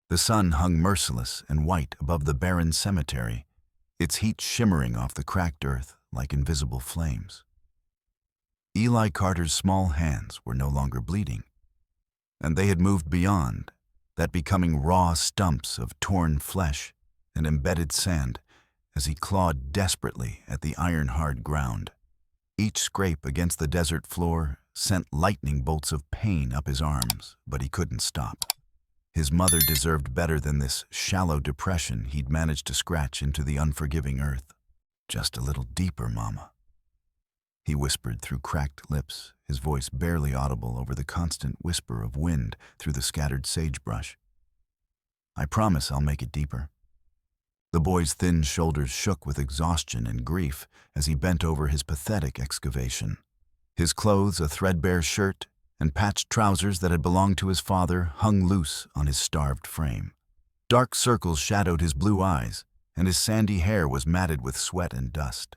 The sun hung merciless and white above the barren cemetery, its heat shimmering off the cracked earth like invisible flames. Eli Carter's small hands were no longer bleeding, and they had moved beyond that, becoming raw stumps of torn flesh and embedded sand as he clawed desperately at the iron-hard ground. Each scrape against the desert floor sent lightning bolts of pain up his arms, but he couldn't stop. His mother deserved better than this shallow depression he'd managed to scratch into the unforgiving earth. "Just a little deeper, Mama," he whispered through cracked lips, his voice barely audible over the constant whisper of wind through the scattered sagebrush. "I promise I'll make it deeper." The boy's thin shoulders shook with exhaustion and grief as he bent over his pathetic excavation. His clothes, a threadbare shirt and patched trousers that had belonged to his father, hung loose on his starved frame. Dark circles shadowed his blue eyes, and his sandy hair was matted with sweat and dust.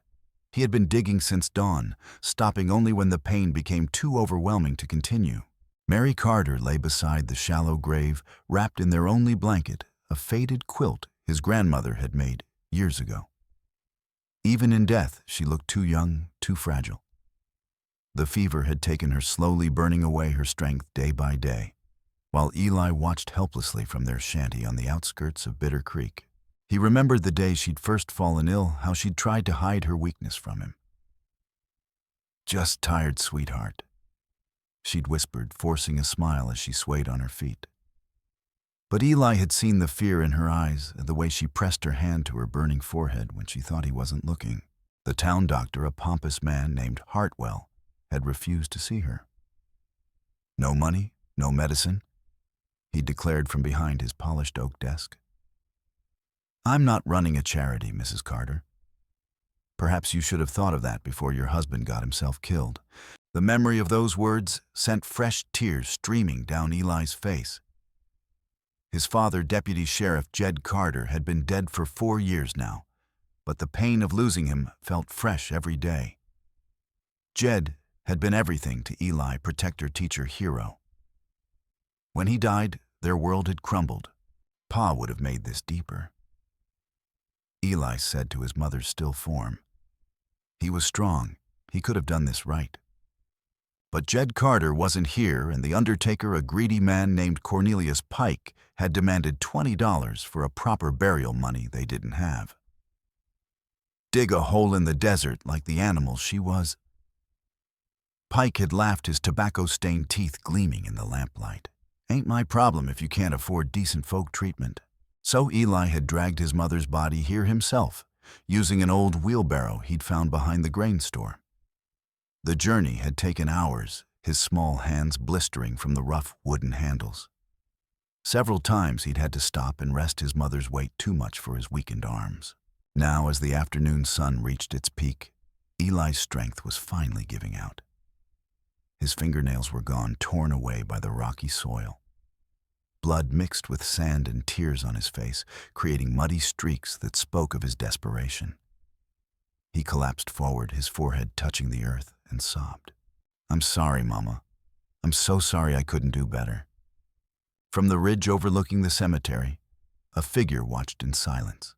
He had been digging since dawn, stopping only when the pain became too overwhelming to continue. Mary Carter lay beside the shallow grave, wrapped in their only blanket, a faded quilt his grandmother had made years ago. Even in death, she looked too young, too fragile. The fever had taken her, slowly burning away her strength day by day, while Eli watched helplessly from their shanty on the outskirts of Bitter Creek. He remembered the day she'd first fallen ill, how she'd tried to hide her weakness from him. "Just tired, sweetheart," she'd whispered, forcing a smile as she swayed on her feet. But Eli had seen the fear in her eyes, the way she pressed her hand to her burning forehead when she thought he wasn't looking. The town doctor, a pompous man named Hartwell, had refused to see her. "No money, no medicine," he declared from behind his polished oak desk. "I'm not running a charity, Mrs. Carter. Perhaps you should have thought of that before your husband got himself killed." The memory of those words sent fresh tears streaming down Eli's face. His father, Deputy Sheriff Jed Carter, had been dead for 4 years now, but the pain of losing him felt fresh every day. Jed had been everything to Eli, protector, teacher, hero. When he died, their world had crumbled. Pa would have made this deeper. Eli said to his mother's still form. He was strong. He could have done this right. But Jed Carter wasn't here, and the undertaker, a greedy man named Cornelius Pike, had demanded $20 for a proper burial money they didn't have. Dig a hole in the desert like the animal she was. Pike had laughed, his tobacco-stained teeth gleaming in the lamplight. "Ain't my problem if you can't afford decent folk treatment." So Eli had dragged his mother's body here himself, using an old wheelbarrow he'd found behind the grain store. The journey had taken hours, his small hands blistering from the rough wooden handles. Several times he'd had to stop and rest his mother's weight too much for his weakened arms. Now, as the afternoon sun reached its peak, Eli's strength was finally giving out. His fingernails were gone, torn away by the rocky soil. Blood mixed with sand and tears on his face, creating muddy streaks that spoke of his desperation. He collapsed forward, his forehead touching the earth, and sobbed. "I'm sorry, Mama. I'm so sorry I couldn't do better." From the ridge overlooking the cemetery, a figure watched in silence.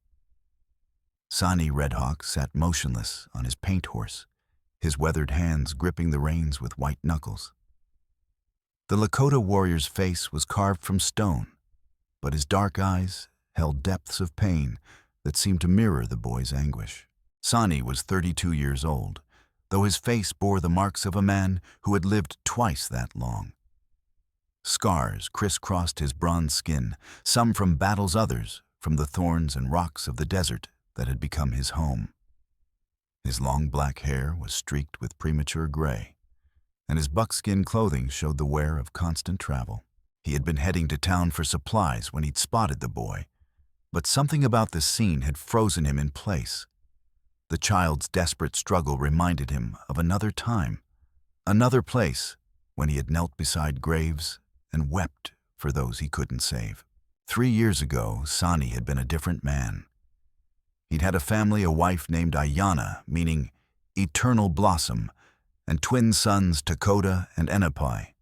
Sonny Redhawk sat motionless on his paint horse, his weathered hands gripping the reins with white knuckles. The Lakota warrior's face was carved from stone, but his dark eyes held depths of pain that seemed to mirror the boy's anguish. Sonny was 32 years old, though his face bore the marks of a man who had lived twice that long. Scars crisscrossed his bronze skin, some from battles, others from the thorns and rocks of the desert that had become his home. His long black hair was streaked with premature gray, and his buckskin clothing showed the wear of constant travel. He had been heading to town for supplies when he'd spotted the boy, but something about the scene had frozen him in place. The child's desperate struggle reminded him of another time, another place, when he had knelt beside graves and wept for those he couldn't save. 3 years ago, Sonny had been a different man. He'd had a family, a wife named Ayanna, meaning eternal blossom, and twin sons, Dakota and Enepai,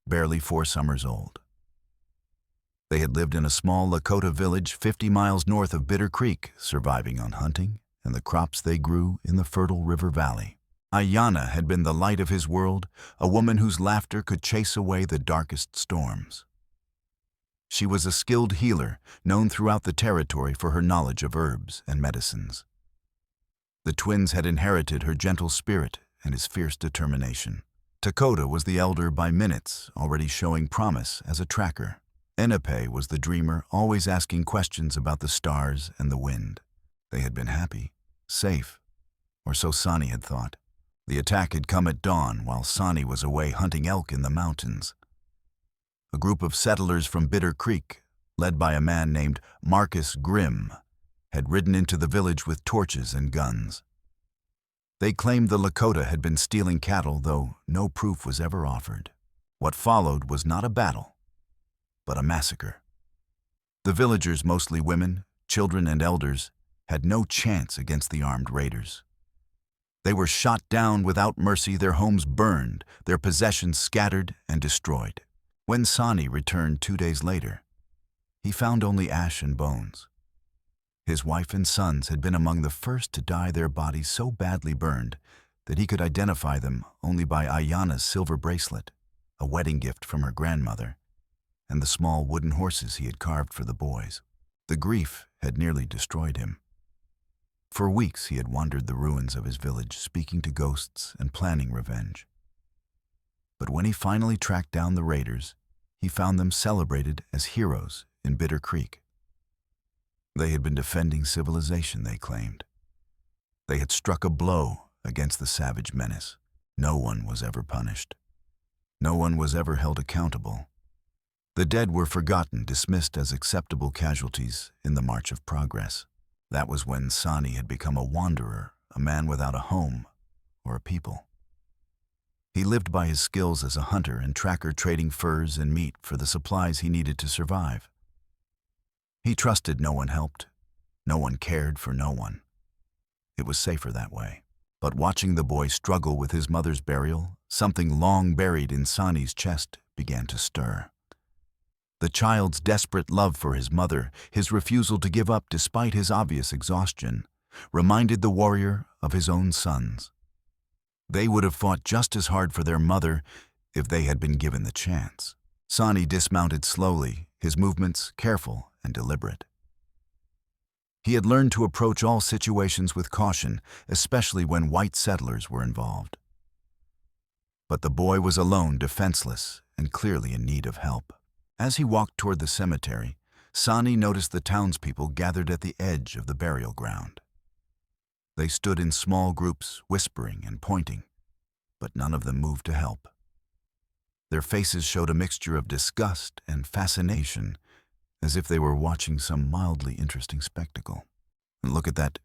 barely 4 summers old. They had lived in a small Lakota village 50 miles north of Bitter Creek, surviving on hunting and the crops they grew in the fertile river valley. Ayanna had been the light of his world, a woman whose laughter could chase away the darkest storms. She was a skilled healer, known throughout the territory for her knowledge of herbs and medicines. The twins had inherited her gentle spirit and his fierce determination. Dakota was the elder by minutes, already showing promise as a tracker. Enepe was the dreamer, always asking questions about the stars and the wind. They had been happy, safe, or so Sani had thought. The attack had come at dawn while Sani was away hunting elk in the mountains. A group of settlers from Bitter Creek, led by a man named Marcus Grimm, had ridden into the village with torches and guns. They claimed the Lakota had been stealing cattle, though no proof was ever offered. What followed was not a battle, but a massacre. The villagers, mostly women, children, and elders, had no chance against the armed raiders. They were shot down without mercy, their homes burned, their possessions scattered and destroyed. When Sani returned 2 days later, he found only ash and bones. His wife and sons had been among the first to die, their bodies so badly burned that he could identify them only by Ayanna's silver bracelet, a wedding gift from her grandmother, and the small wooden horses he had carved for the boys. The grief had nearly destroyed him. For weeks he had wandered the ruins of his village, speaking to ghosts and planning revenge. But when he finally tracked down the raiders, he found them celebrated as heroes in Bitter Creek. They had been defending civilization, they claimed. They had struck a blow against the savage menace. No one was ever punished. No one was ever held accountable. The dead were forgotten, dismissed as acceptable casualties in the march of progress. That was when Sani had become a wanderer, a man without a home or a people. He lived by his skills as a hunter and tracker, trading furs and meat for the supplies he needed to survive. He trusted no one helped, no one cared for no one. It was safer that way. But watching the boy struggle with his mother's burial, something long buried in Sani's chest began to stir. The child's desperate love for his mother, his refusal to give up despite his obvious exhaustion, reminded the warrior of his own sons. They would have fought just as hard for their mother if they had been given the chance. Sani dismounted slowly, his movements careful and deliberate. He had learned to approach all situations with caution, especially when white settlers were involved. But the boy was alone, defenseless, and clearly in need of help. As he walked toward the cemetery, Sani noticed the townspeople gathered at the edge of the burial ground. They stood in small groups, whispering and pointing, but none of them moved to help. Their faces showed a mixture of disgust and fascination, as if they were watching some mildly interesting spectacle. "Look at that,"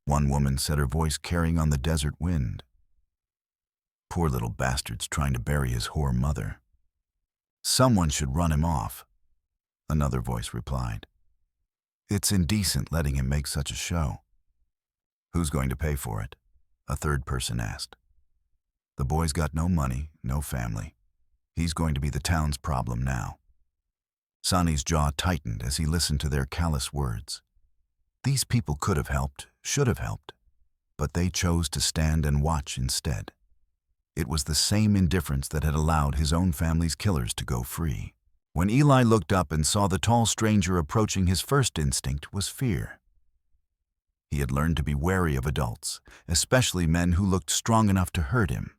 one woman said, her voice carrying on the desert wind. "Poor little bastard's trying to bury his whore mother. Someone should run him off," another voice replied. "It's indecent letting him make such a show." "Who's going to pay for it?" a third person asked. "The boy's got no money, no family. He's going to be the town's problem now." Sani's jaw tightened as he listened to their callous words. These people could have helped, should have helped, but they chose to stand and watch instead. It was the same indifference that had allowed his own family's killers to go free. When Eli looked up and saw the tall stranger approaching, his first instinct was fear. He had learned to be wary of adults, especially men who looked strong enough to hurt him.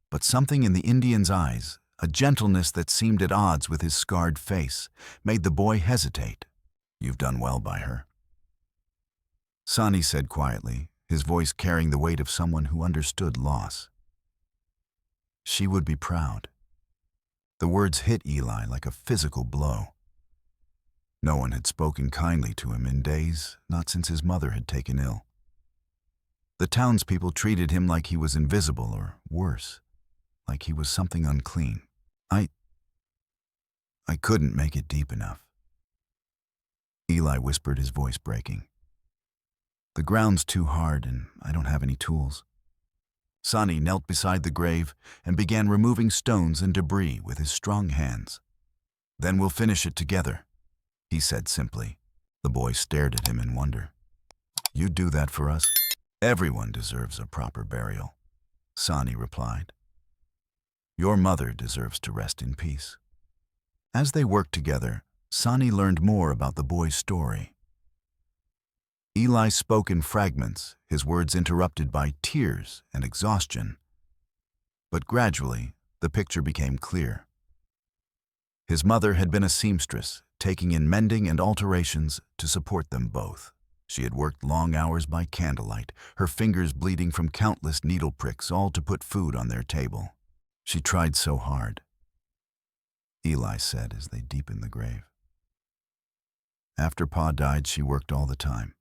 But something in the Indian's eyes, a gentleness that seemed at odds with his scarred face, made the boy hesitate. "You've done well by her," Sani said quietly, his voice carrying the weight of someone who understood loss. "She would be proud." The words hit Eli like a physical blow. No one had spoken kindly to him in days, not since his mother had taken ill. The townspeople treated him like he was invisible, or worse, like he was something unclean. I couldn't make it deep enough," Eli whispered, his voice breaking. "The ground's too hard and I don't have any tools." Sani knelt beside the grave and began removing stones and debris with his strong hands. Then we'll finish it together, he said simply. The boy stared at him in wonder. You'd do that for us? Everyone deserves a proper burial, Sani replied. Your mother deserves to rest in peace. As they worked together, Sani learned more about the boy's story. Eli spoke in fragments, his words interrupted by tears and exhaustion. But gradually, the picture became clear. His mother had been a seamstress, taking in mending and alterations to support them both. She had worked long hours by candlelight, her fingers bleeding from countless needle pricks, all to put food on their table. She tried so hard, Eli said as they deepened the grave. After Pa died, she worked all the time.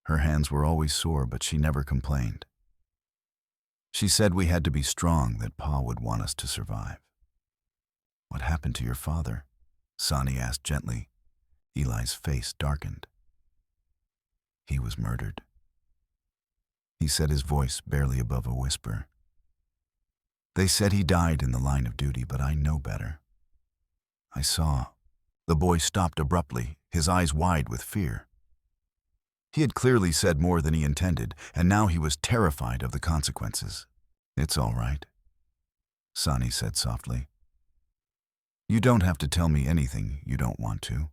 Her hands were always sore, but she never complained. She said we had to be strong, that Pa would want us to survive. What happened to your father? Sani asked gently. Eli's face darkened. He was murdered, he said, his voice barely above a whisper. They said he died in the line of duty, but I know better. I saw. The boy stopped abruptly, his eyes wide with fear. He had clearly said more than he intended, and now he was terrified of the consequences. It's all right, Sani said softly. You don't have to tell me anything you don't want to.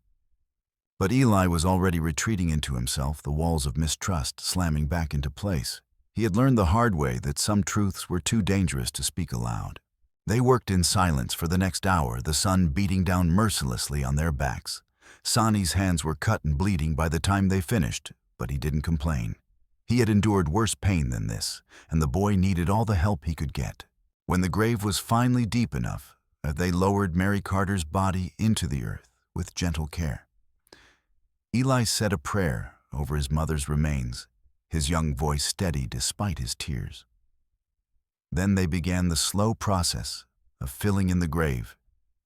But Eli was already retreating into himself, the walls of mistrust slamming back into place. He had learned the hard way that some truths were too dangerous to speak aloud. They worked in silence for the next hour, the sun beating down mercilessly on their backs. Sani's hands were cut and bleeding by the time they finished, but he didn't complain. He had endured worse pain than this, and the boy needed all the help he could get. When the grave was finally deep enough, they lowered Mary Carter's body into the earth with gentle care. Eli said a prayer over his mother's remains, his young voice steady despite his tears. Then they began the slow process of filling in the grave,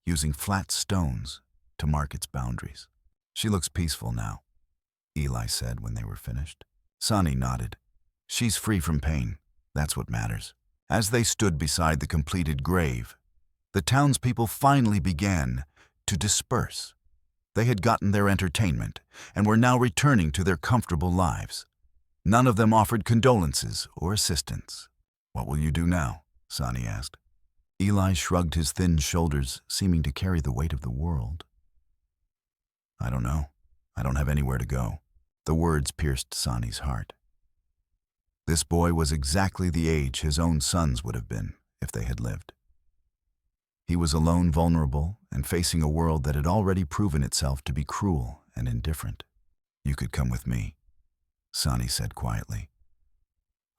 using flat stones to mark its boundaries. She looks peaceful now, Eli said when they were finished. Sani nodded. She's free from pain. That's what matters. As they stood beside the completed grave, the townspeople finally began to disperse. They had gotten their entertainment and were now returning to their comfortable lives. None of them offered condolences or assistance. What will you do now? Sani asked. Eli shrugged his thin shoulders, seeming to carry the weight of the world. I don't know. I don't have anywhere to go. The words pierced Sani's heart. This boy was exactly the age his own sons would have been if they had lived. He was alone, vulnerable, and facing a world that had already proven itself to be cruel and indifferent. You could come with me, Sani said quietly.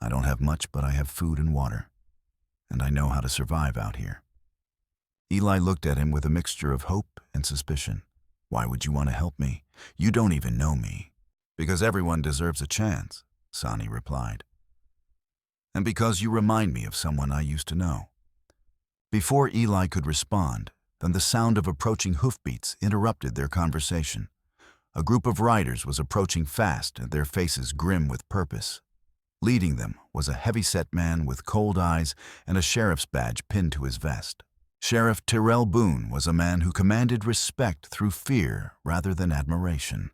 I don't have much, but I have food and water, and I know how to survive out here. Eli looked at him with a mixture of hope and suspicion. Why would you want to help me? You don't even know me. Because everyone deserves a chance, Sani replied. And because you remind me of someone I used to know. Before Eli could respond, then the sound of approaching hoofbeats interrupted their conversation. A group of riders was approaching fast, their faces grim with purpose. Leading them was a heavy-set man with cold eyes and a sheriff's badge pinned to his vest. Sheriff Tyrell Boone was a man who commanded respect through fear rather than admiration.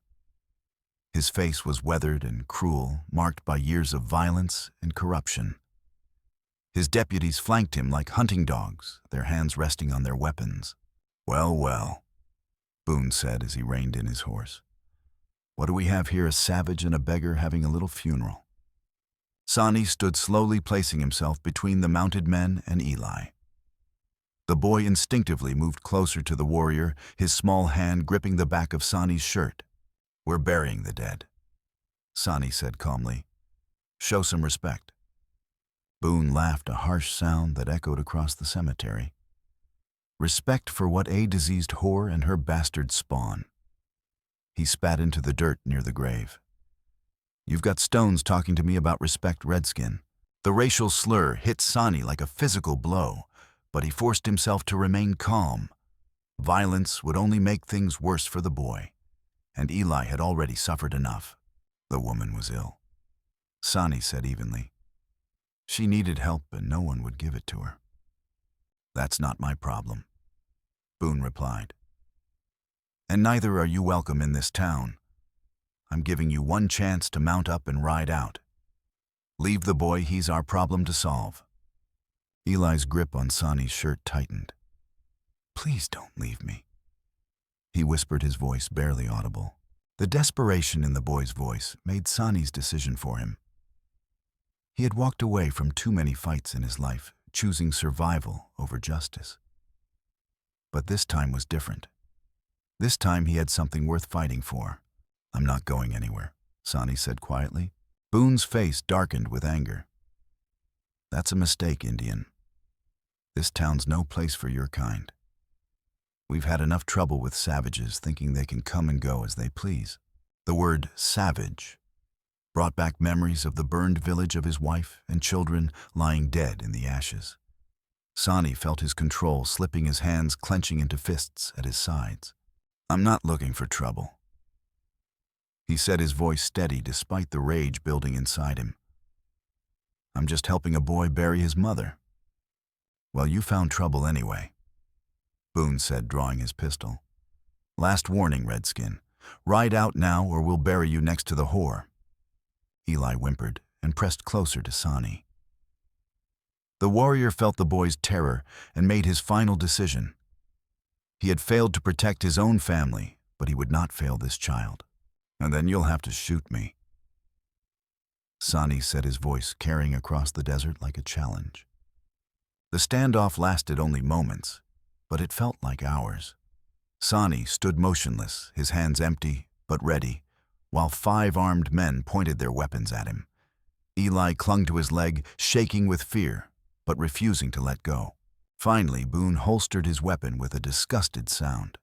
His face was weathered and cruel, marked by years of violence and corruption. His deputies flanked him like hunting dogs, their hands resting on their weapons. Well, well, Boone said as he reined in his horse. What do we have here, a savage and a beggar having a little funeral? Sani stood slowly, placing himself between the mounted men and Eli. The boy instinctively moved closer to the warrior, his small hand gripping the back of Sani's shirt. We're burying the dead, Sani said calmly. Show some respect. Boone laughed, a harsh sound that echoed across the cemetery. Respect for what a diseased whore and her bastard spawn. He spat into the dirt near the grave. You've got stones talking to me about respect, Redskin. The racial slur hit Sani like a physical blow, but he forced himself to remain calm. Violence would only make things worse for the boy, and Eli had already suffered enough. The woman was ill, Sani said evenly. She needed help and no one would give it to her. That's not my problem. Boone replied. "And neither are you welcome in this town. I'm giving you one chance to mount up and ride out. Leave the boy, he's our problem to solve." Eli's grip on Sonny's shirt tightened. "Please don't leave me," he whispered, his voice barely audible. The desperation in the boy's voice made Sonny's decision for him. He had walked away from too many fights in his life, choosing survival over justice. But this time was different. This time he had something worth fighting for. "I'm not going anywhere," Sonny said quietly. Boone's face darkened with anger. "That's a mistake, Indian. This town's no place for your kind. We've had enough trouble with savages thinking they can come and go as they please." The word savage brought back memories of the burned village of his wife and children lying dead in the ashes. Sonny felt his control slipping, his hands clenching into fists at his sides. "I'm not looking for trouble," he said, his voice steady despite the rage building inside him. "I'm just helping a boy bury his mother." "Well, you found trouble anyway," Boone said, drawing his pistol. "Last warning, Redskin. Ride out now or we'll bury you next to the whore." Eli whimpered and pressed closer to Sonny. The warrior felt the boy's terror and made his final decision. He had failed to protect his own family, but he would not fail this child. "And then you'll have to shoot me," Sonny said, his voice carrying across the desert like a challenge. The standoff lasted only moments, but it felt like hours. Sonny stood motionless, his hands empty but ready, while 5 armed men pointed their weapons at him. Eli clung to his leg, shaking with fear, but refusing to let go. Finally, Boone holstered his weapon with a disgusted sound.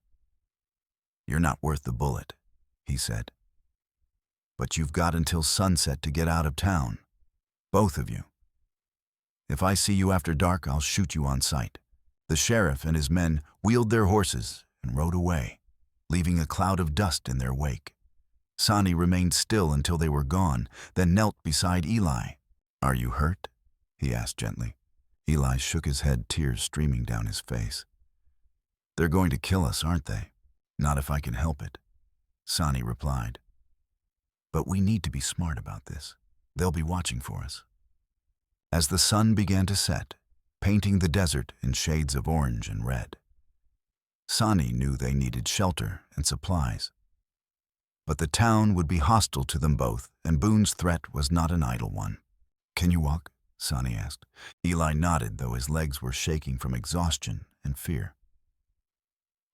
"You're not worth the bullet," he said. "But you've got until sunset to get out of town. Both of you. If I see you after dark, I'll shoot you on sight." The sheriff and his men wheeled their horses and rode away, leaving a cloud of dust in their wake. Sonny remained still until they were gone, then knelt beside Eli. "Are you hurt?" he asked gently. Eli shook his head, tears streaming down his face. "They're going to kill us, aren't they?" "Not if I can help it," Sonny replied. "But we need to be smart about this. They'll be watching for us." As the sun began to set, painting the desert in shades of orange and red, Sonny knew they needed shelter and supplies. But the town would be hostile to them both, and Boone's threat was not an idle one. "Can you walk?" Sonny asked. Eli nodded, though his legs were shaking from exhaustion and fear.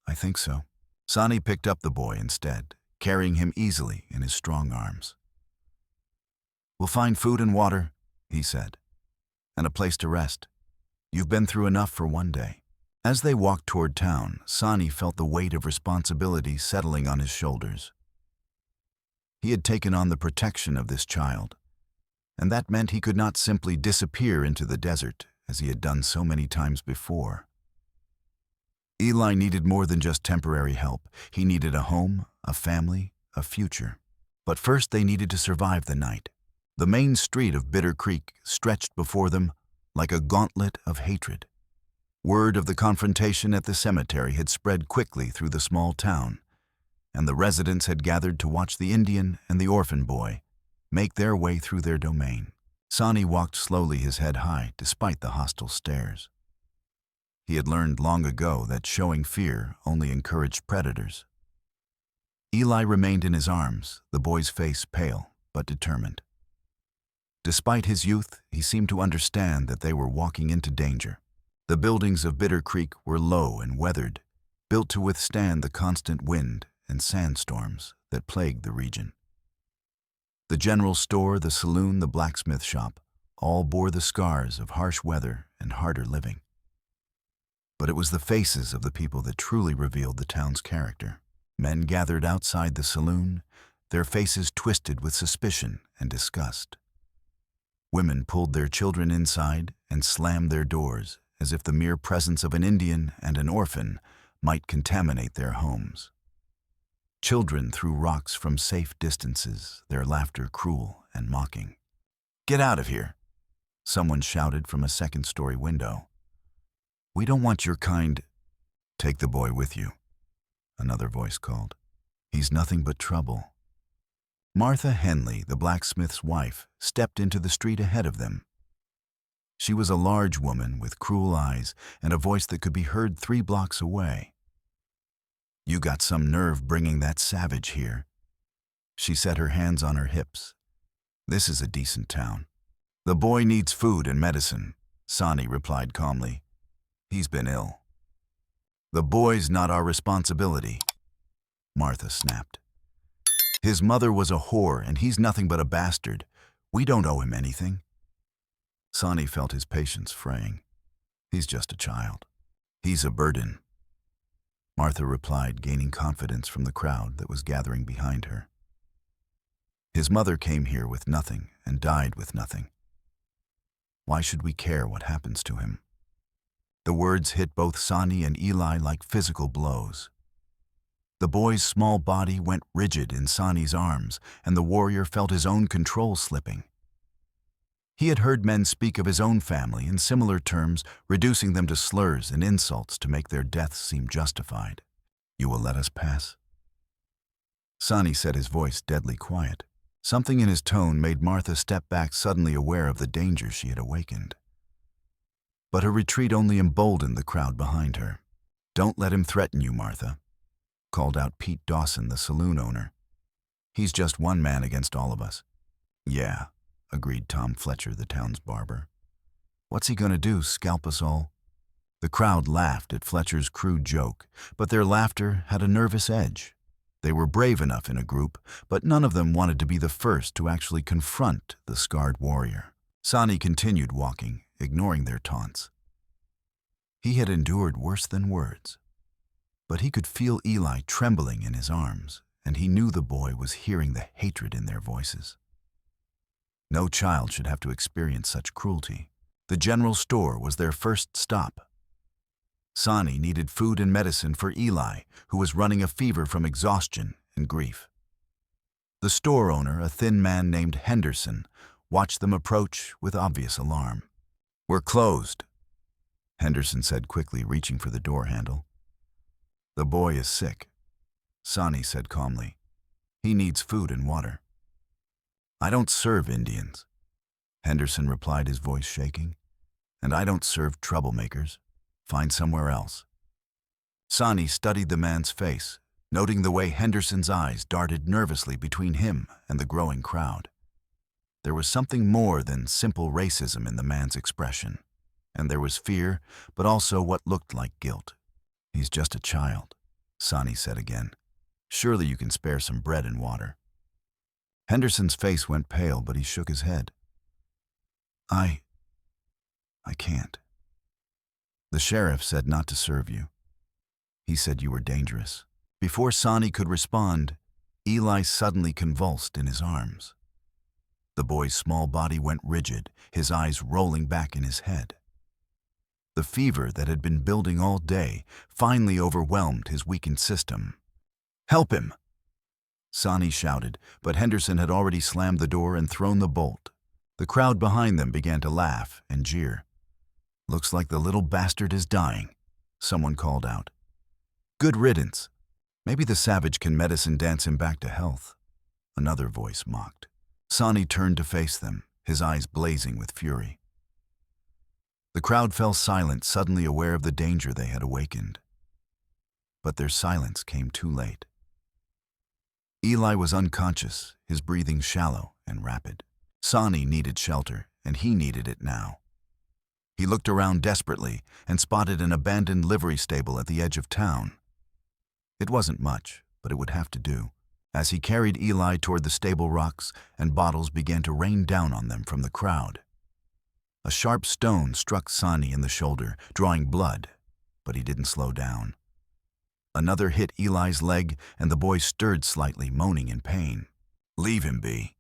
"I think so." Sonny picked up the boy instead, carrying him easily in his strong arms. "We'll find food and water," he said, "and a place to rest. You've been through enough for one day." As they walked toward town, Sonny felt the weight of responsibility settling on his shoulders. He had taken on the protection of this child, and that meant he could not simply disappear into the desert as he had done so many times before. Eli needed more than just temporary help. He needed a home, a family, a future. But first they needed to survive the night. The main street of Bitter Creek stretched before them like a gauntlet of hatred. Word of the confrontation at the cemetery had spread quickly through the small town, and the residents had gathered to watch the Indian and the orphan boy make their way through their domain. Sonny walked slowly, his head high, despite the hostile stares. He had learned long ago that showing fear only encouraged predators. Eli remained in his arms, the boy's face pale but determined. Despite his youth, he seemed to understand that they were walking into danger. The buildings of Bitter Creek were low and weathered, built to withstand the constant wind and sandstorms that plagued the region. The general store, the saloon, the blacksmith shop, all bore the scars of harsh weather and harder living. But it was the faces of the people that truly revealed the town's character. Men gathered outside the saloon, their faces twisted with suspicion and disgust. Women pulled their children inside and slammed their doors as if the mere presence of an Indian and an orphan might contaminate their homes. Children threw rocks from safe distances, their laughter cruel and mocking. "Get out of here," someone shouted from a second-story window. "We don't want your kind." Take the boy with you, another voice called. He's nothing but trouble. Martha Henley, the blacksmith's wife, stepped into the street ahead of them. She was a large woman with cruel eyes and a voice that could be heard 3 blocks away. You got some nerve bringing that savage here. She set her hands on her hips. This is a decent town. The boy needs food and medicine, Sonny replied calmly. He's been ill. The boy's not our responsibility, Martha snapped. His mother was a whore and he's nothing but a bastard. We don't owe him anything. Sonny felt his patience fraying. He's just a child. He's a burden, Martha replied, gaining confidence from the crowd that was gathering behind her. His mother came here with nothing and died with nothing. Why should we care what happens to him? The words hit both Sonny and Eli like physical blows. The boy's small body went rigid in Sonny's arms, and the warrior felt his own control slipping. He had heard men speak of his own family in similar terms, reducing them to slurs and insults to make their deaths seem justified. You will let us pass? Sonny said, his voice deadly quiet. Something in his tone made Martha step back, suddenly aware of the danger she had awakened. But her retreat only emboldened the crowd behind her. Don't let him threaten you, Martha, called out Pete Dawson, the saloon owner. He's just one man against all of us. Yeah, agreed Tom Fletcher, the town's barber. What's he gonna do, scalp us all? The crowd laughed at Fletcher's crude joke, but their laughter had a nervous edge. They were brave enough in a group, but none of them wanted to be the first to actually confront the scarred warrior. Sonny continued walking, ignoring their taunts. He had endured worse than words, but he could feel Eli trembling in his arms, and he knew the boy was hearing the hatred in their voices. No child should have to experience such cruelty. The general store was their first stop. Sonny needed food and medicine for Eli, who was running a fever from exhaustion and grief. The store owner, a thin man named Henderson, watched them approach with obvious alarm. We're closed, Henderson said quickly, reaching for the door handle. The boy is sick, Sonny said calmly. He needs food and water. I don't serve Indians, Henderson replied, his voice shaking. And I don't serve troublemakers. Find somewhere else. Sonny studied the man's face, noting the way Henderson's eyes darted nervously between him and the growing crowd. There was something more than simple racism in the man's expression, and there was fear, but also what looked like guilt. He's just a child, Sonny said again. Surely you can spare some bread and water. Henderson's face went pale, but he shook his head. I can't. The sheriff said not to serve you. He said you were dangerous. Before Sonny could respond, Eli suddenly convulsed in his arms. The boy's small body went rigid, his eyes rolling back in his head. The fever that had been building all day finally overwhelmed his weakened system. Help him! Sonny shouted, but Henderson had already slammed the door and thrown the bolt. The crowd behind them began to laugh and jeer. Looks like the little bastard is dying, someone called out. Good riddance. Maybe the savage can medicine dance him back to health, another voice mocked. Sonny turned to face them, his eyes blazing with fury. The crowd fell silent, suddenly aware of the danger they had awakened. But their silence came too late. Eli was unconscious, his breathing shallow and rapid. Sonny needed shelter, and he needed it now. He looked around desperately and spotted an abandoned livery stable at the edge of town. It wasn't much, but it would have to do. As he carried Eli toward the stable rocks, and bottles began to rain down on them from the crowd. A sharp stone struck Sonny in the shoulder, drawing blood, but he didn't slow down. Another hit Eli's leg, and the boy stirred slightly, moaning in pain. Leave him be,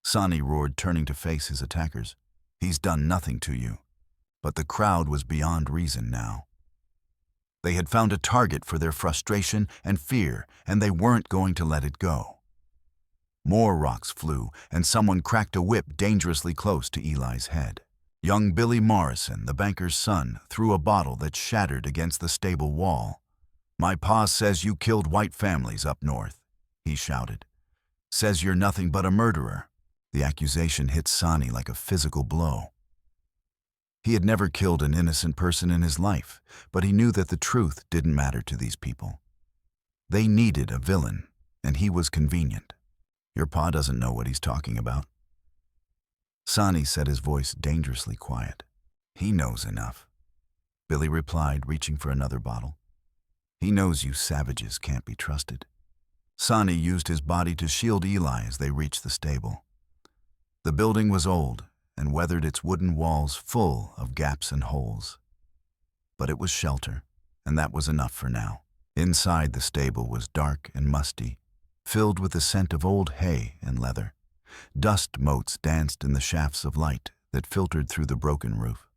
Sonny roared, turning to face his attackers. He's done nothing to you. But the crowd was beyond reason now. They had found a target for their frustration and fear, and they weren't going to let it go. More rocks flew, and someone cracked a whip dangerously close to Eli's head. Young Billy Morrison, the banker's son, threw a bottle that shattered against the stable wall. "My pa says you killed white families up north," he shouted. "Says you're nothing but a murderer." The accusation hit Sonny like a physical blow. He had never killed an innocent person in his life, but he knew that the truth didn't matter to these people. They needed a villain, and he was convenient. "Your pa doesn't know what he's talking about." Sonny set his voice dangerously quiet. "He knows enough," Billy replied, reaching for another bottle. "He knows you savages can't be trusted." Sonny used his body to shield Eli as they reached the stable. The building was old and weathered, its wooden walls full of gaps and holes. But it was shelter, and that was enough for now. Inside, the stable was dark and musty, filled with the scent of old hay and leather. Dust motes danced in the shafts of light that filtered through the broken roof.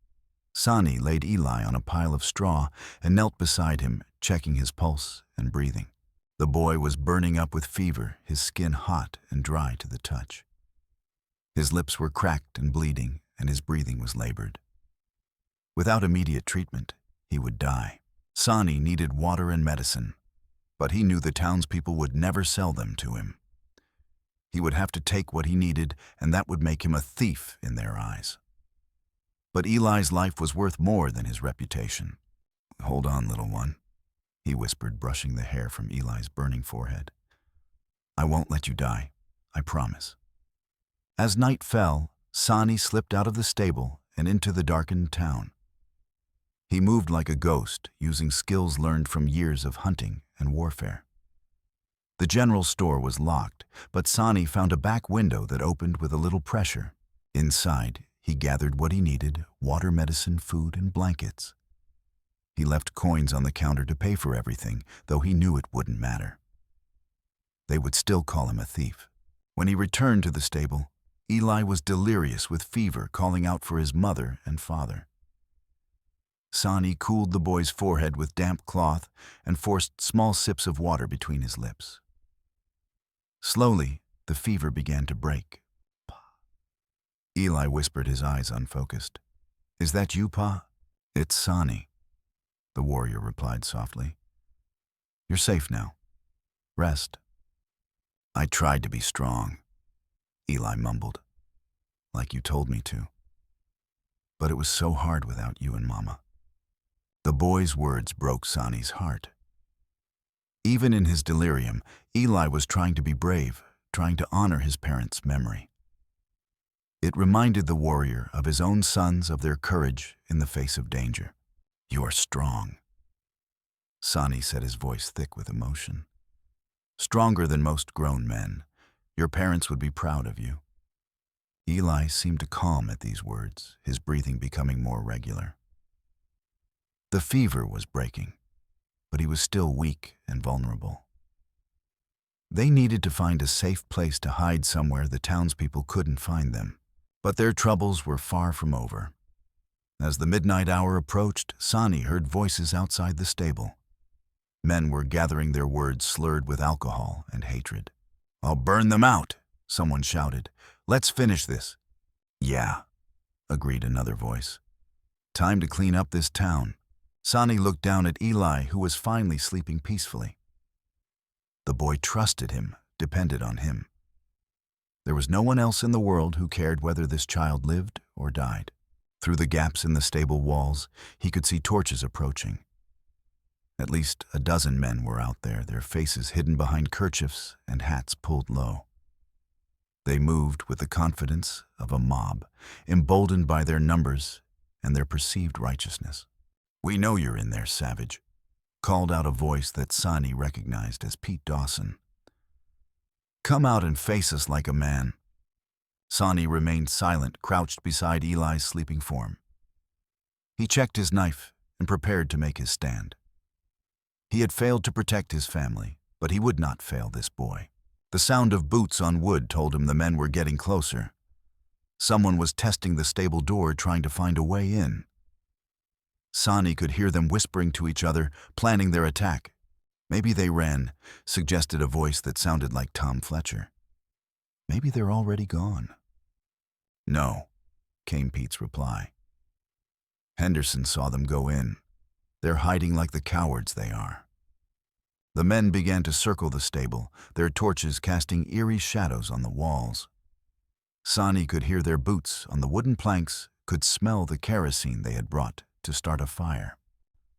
Sonny laid Eli on a pile of straw and knelt beside him, checking his pulse and breathing. The boy was burning up with fever, his skin hot and dry to the touch. His lips were cracked and bleeding, and his breathing was labored. Without immediate treatment, he would die. Sonny needed water and medicine, but he knew the townspeople would never sell them to him. He would have to take what he needed, and that would make him a thief in their eyes. But Eli's life was worth more than his reputation. "Hold on, little one," he whispered, brushing the hair from Eli's burning forehead. "I won't let you die, I promise." As night fell, Sonny slipped out of the stable and into the darkened town. He moved like a ghost, using skills learned from years of hunting and warfare. The general store was locked, but Sonny found a back window that opened with a little pressure. Inside, he gathered what he needed: water, medicine, food, and blankets. He left coins on the counter to pay for everything, though he knew it wouldn't matter. They would still call him a thief. When he returned to the stable, Eli was delirious with fever, calling out for his mother and father. Sonny cooled the boy's forehead with damp cloth and forced small sips of water between his lips. Slowly, the fever began to break. "Pa." Eli whispered, his eyes unfocused. "Is that you, Pa?" "It's Sonny," the warrior replied softly. "You're safe now. Rest." "I tried to be strong," Eli mumbled, "like you told me to. But it was so hard without you and Mama." The boy's words broke Sonny's heart. Even in his delirium, Eli was trying to be brave, trying to honor his parents' memory. It reminded the warrior of his own sons, of their courage in the face of danger. "You are strong," Sonny said, his voice thick with emotion. "Stronger than most grown men. Your parents would be proud of you." Eli seemed to calm at these words, his breathing becoming more regular. The fever was breaking, but he was still weak and vulnerable. They needed to find a safe place to hide somewhere the townspeople couldn't find them. But their troubles were far from over. As the midnight hour approached, Sonny heard voices outside the stable. Men were gathering, their words slurred with alcohol and hatred. "I'll burn them out," someone shouted. "Let's finish this." "Yeah," agreed another voice. "Time to clean up this town." Sonny looked down at Eli, who was finally sleeping peacefully. The boy trusted him, depended on him. There was no one else in the world who cared whether this child lived or died. Through the gaps in the stable walls, he could see torches approaching. At least a dozen men were out there, their faces hidden behind kerchiefs and hats pulled low. They moved with the confidence of a mob, emboldened by their numbers and their perceived righteousness. "We know you're in there, savage," called out a voice that Sonny recognized as Pete Dawson. "Come out and face us like a man." Sonny remained silent, crouched beside Eli's sleeping form. He checked his knife and prepared to make his stand. He had failed to protect his family, but he would not fail this boy. The sound of boots on wood told him the men were getting closer. Someone was testing the stable door, trying to find a way in. Sonny could hear them whispering to each other, planning their attack. "Maybe they ran," suggested a voice that sounded like Tom Fletcher. "Maybe they're already gone." "No," came Pete's reply. Henderson saw them go in. They're hiding like the cowards they are. The men began to circle the stable, their torches casting eerie shadows on the walls. Sonny could hear their boots on the wooden planks, could smell the kerosene they had brought to start a fire.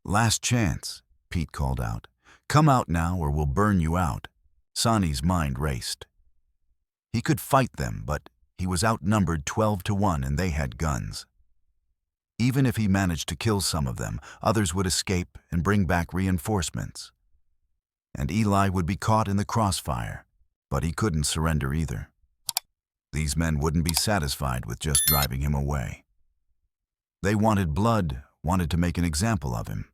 "Last chance," Pete called out. "Come out now or we'll burn you out." Sonny's mind raced. He could fight them, but he was outnumbered 12-1 and they had guns. Even if he managed to kill some of them, others would escape and bring back reinforcements. And Eli would be caught in the crossfire, but he couldn't surrender either. These men wouldn't be satisfied with just driving him away. They wanted blood, wanted to make an example of him.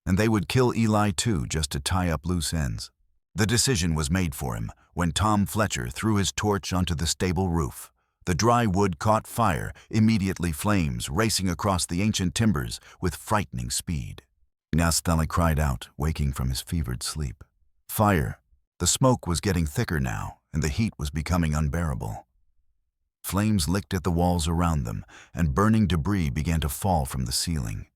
And they would kill Eli too, just to tie up loose ends. The decision was made for him when Tom Fletcher threw his torch onto the stable roof. The dry wood caught fire, immediately flames racing across the ancient timbers with frightening speed. Nastali cried out, waking from his fevered sleep. Fire! The smoke was getting thicker now, and the heat was becoming unbearable. Flames licked at the walls around them, and burning debris began to fall from the ceiling.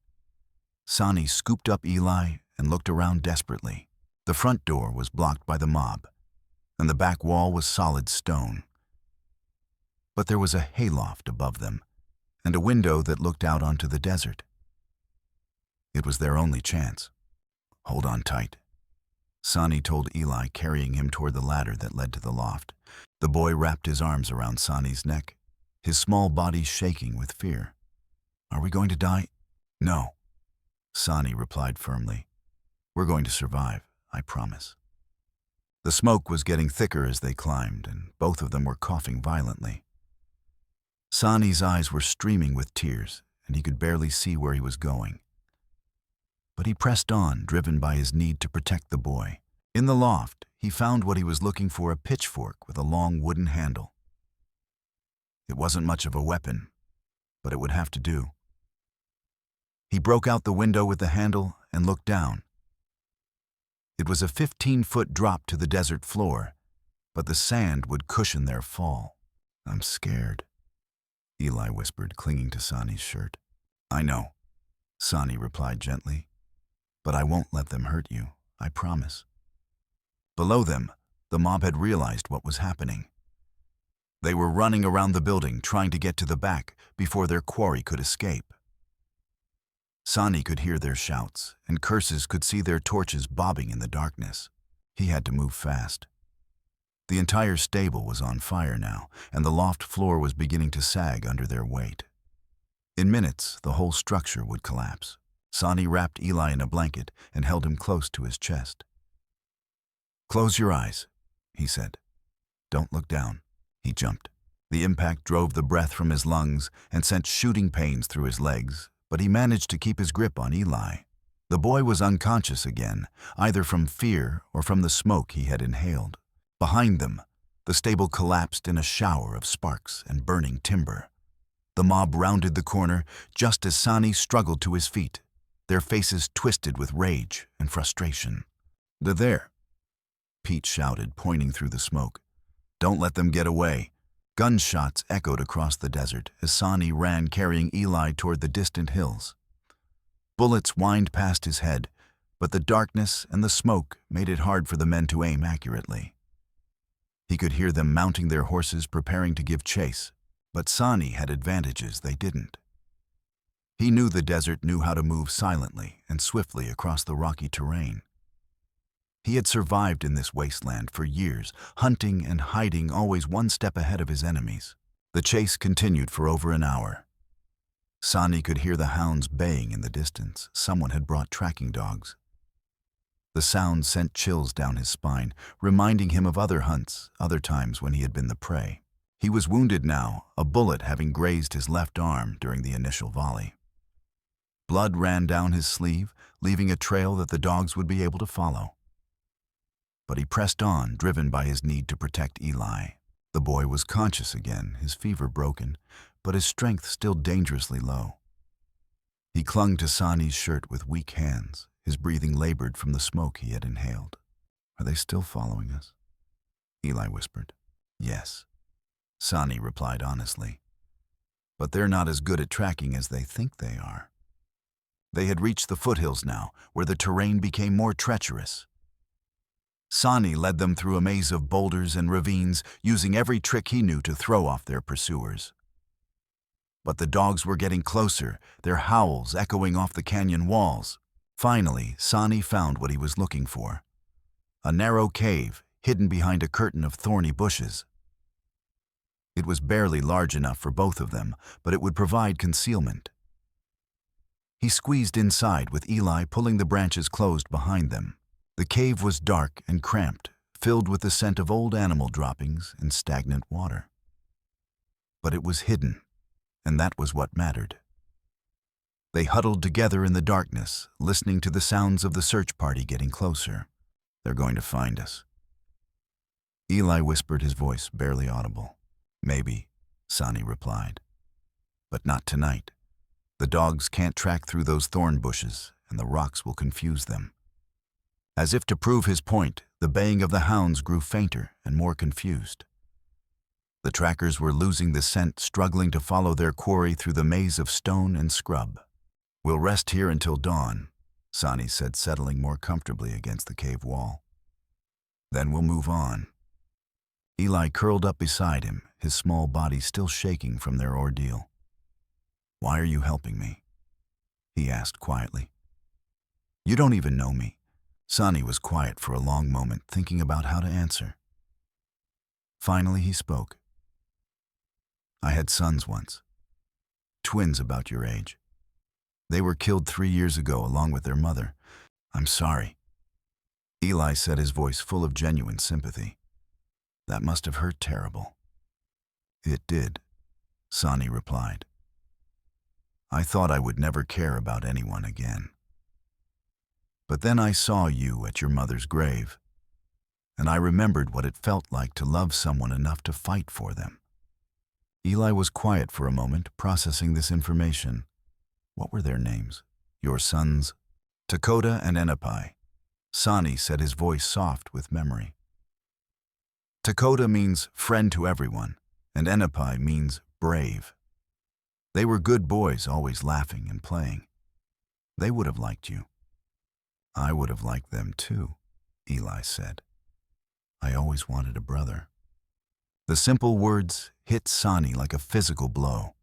Sonny scooped up Eli and looked around desperately. The front door was blocked by the mob, and the back wall was solid stone. But there was a hayloft above them, and a window that looked out onto the desert. It was their only chance. "Hold on tight," Sonny told Eli, carrying him toward the ladder that led to the loft. The boy wrapped his arms around Sonny's neck, his small body shaking with fear. "Are we going to die?" "No," Sonny replied firmly. "We're going to survive, I promise." The smoke was getting thicker as they climbed, and both of them were coughing violently. Sonny's eyes were streaming with tears, and he could barely see where he was going. But he pressed on, driven by his need to protect the boy. In the loft, he found what he was looking for, a pitchfork with a long wooden handle. It wasn't much of a weapon, but it would have to do. He broke out the window with the handle and looked down. It was a 15-foot drop to the desert floor, but the sand would cushion their fall. "I'm scared," Eli whispered, clinging to Sonny's shirt. "I know," Sonny replied gently, "but I won't let them hurt you, I promise." Below them, the mob had realized what was happening. They were running around the building, trying to get to the back before their quarry could escape. Sonny could hear their shouts, and Curses could see their torches bobbing in the darkness. He had to move fast. The entire stable was on fire now, and the loft floor was beginning to sag under their weight. In minutes, the whole structure would collapse. Sonny wrapped Eli in a blanket and held him close to his chest. "Close your eyes," he said. "Don't look down." He jumped. The impact drove the breath from his lungs and sent shooting pains through his legs, but he managed to keep his grip on Eli. The boy was unconscious again, either from fear or from the smoke he had inhaled. Behind them, the stable collapsed in a shower of sparks and burning timber. The mob rounded the corner just as Sonny struggled to his feet, their faces twisted with rage and frustration. "They're there," Pete shouted, pointing through the smoke. "Don't let them get away." Gunshots echoed across the desert as Sonny ran, carrying Eli toward the distant hills. Bullets whined past his head, but the darkness and the smoke made it hard for the men to aim accurately. He could hear them mounting their horses, preparing to give chase, but Sonny had advantages they didn't. He knew the desert knew how to move silently and swiftly across the rocky terrain. He had survived in this wasteland for years, hunting and hiding always one step ahead of his enemies. The chase continued for over an hour. Sonny could hear the hounds baying in the distance. Someone had brought tracking dogs. The sound sent chills down his spine, reminding him of other hunts, other times when he had been the prey. He was wounded now, a bullet having grazed his left arm during the initial volley. Blood ran down his sleeve, leaving a trail that the dogs would be able to follow. But he pressed on, driven by his need to protect Eli. The boy was conscious again, his fever broken, but his strength still dangerously low. He clung to Sonny's shirt with weak hands, his breathing labored from the smoke he had inhaled. "Are they still following us?" Eli whispered. "Yes," Sonny replied honestly. but they're not as good at tracking as they think they are. They had reached the foothills now, where the terrain became more treacherous. Sani led them through a maze of boulders and ravines, using every trick he knew to throw off their pursuers. But the dogs were getting closer, their howls echoing off the canyon walls. Finally, Sani found what he was looking for. A narrow cave, hidden behind a curtain of thorny bushes. It was barely large enough for both of them, but it would provide concealment. He squeezed inside with Eli pulling the branches closed behind them. The cave was dark and cramped, filled with the scent of old animal droppings and stagnant water. But it was hidden, and that was what mattered. They huddled together in the darkness, listening to the sounds of the search party getting closer. "They're going to find us." Eli whispered, his voice barely audible. "Maybe," Sani replied. "But not tonight. The dogs can't track through those thorn bushes, and the rocks will confuse them." As if to prove his point, the baying of the hounds grew fainter and more confused. The trackers were losing the scent, struggling to follow their quarry through the maze of stone and scrub. "We'll rest here until dawn," Sani said, settling more comfortably against the cave wall. "Then we'll move on." Eli curled up beside him, his small body still shaking from their ordeal. "Why are you helping me?" he asked quietly. "You don't even know me." Sani was quiet for a long moment, thinking about how to answer. Finally, he spoke. "I had sons once. Twins about your age. They were killed 3 years ago along with their mother. I'm sorry." Eli said, his voice full of genuine sympathy. "That must have hurt terrible." "It did," Sani replied. "I thought I would never care about anyone again. But then I saw you at your mother's grave, and I remembered what it felt like to love someone enough to fight for them." Eli was quiet for a moment, processing this information. "What were their names? Your sons?" "Lakota and Defied," Sani said, his voice soft with memory. "Lakota means friend to everyone, and Defied means brave. They were good boys, always laughing and playing. They would have liked you." "I would have liked them too," Eli said. "I always wanted a brother." The simple words hit Sani like a physical blow.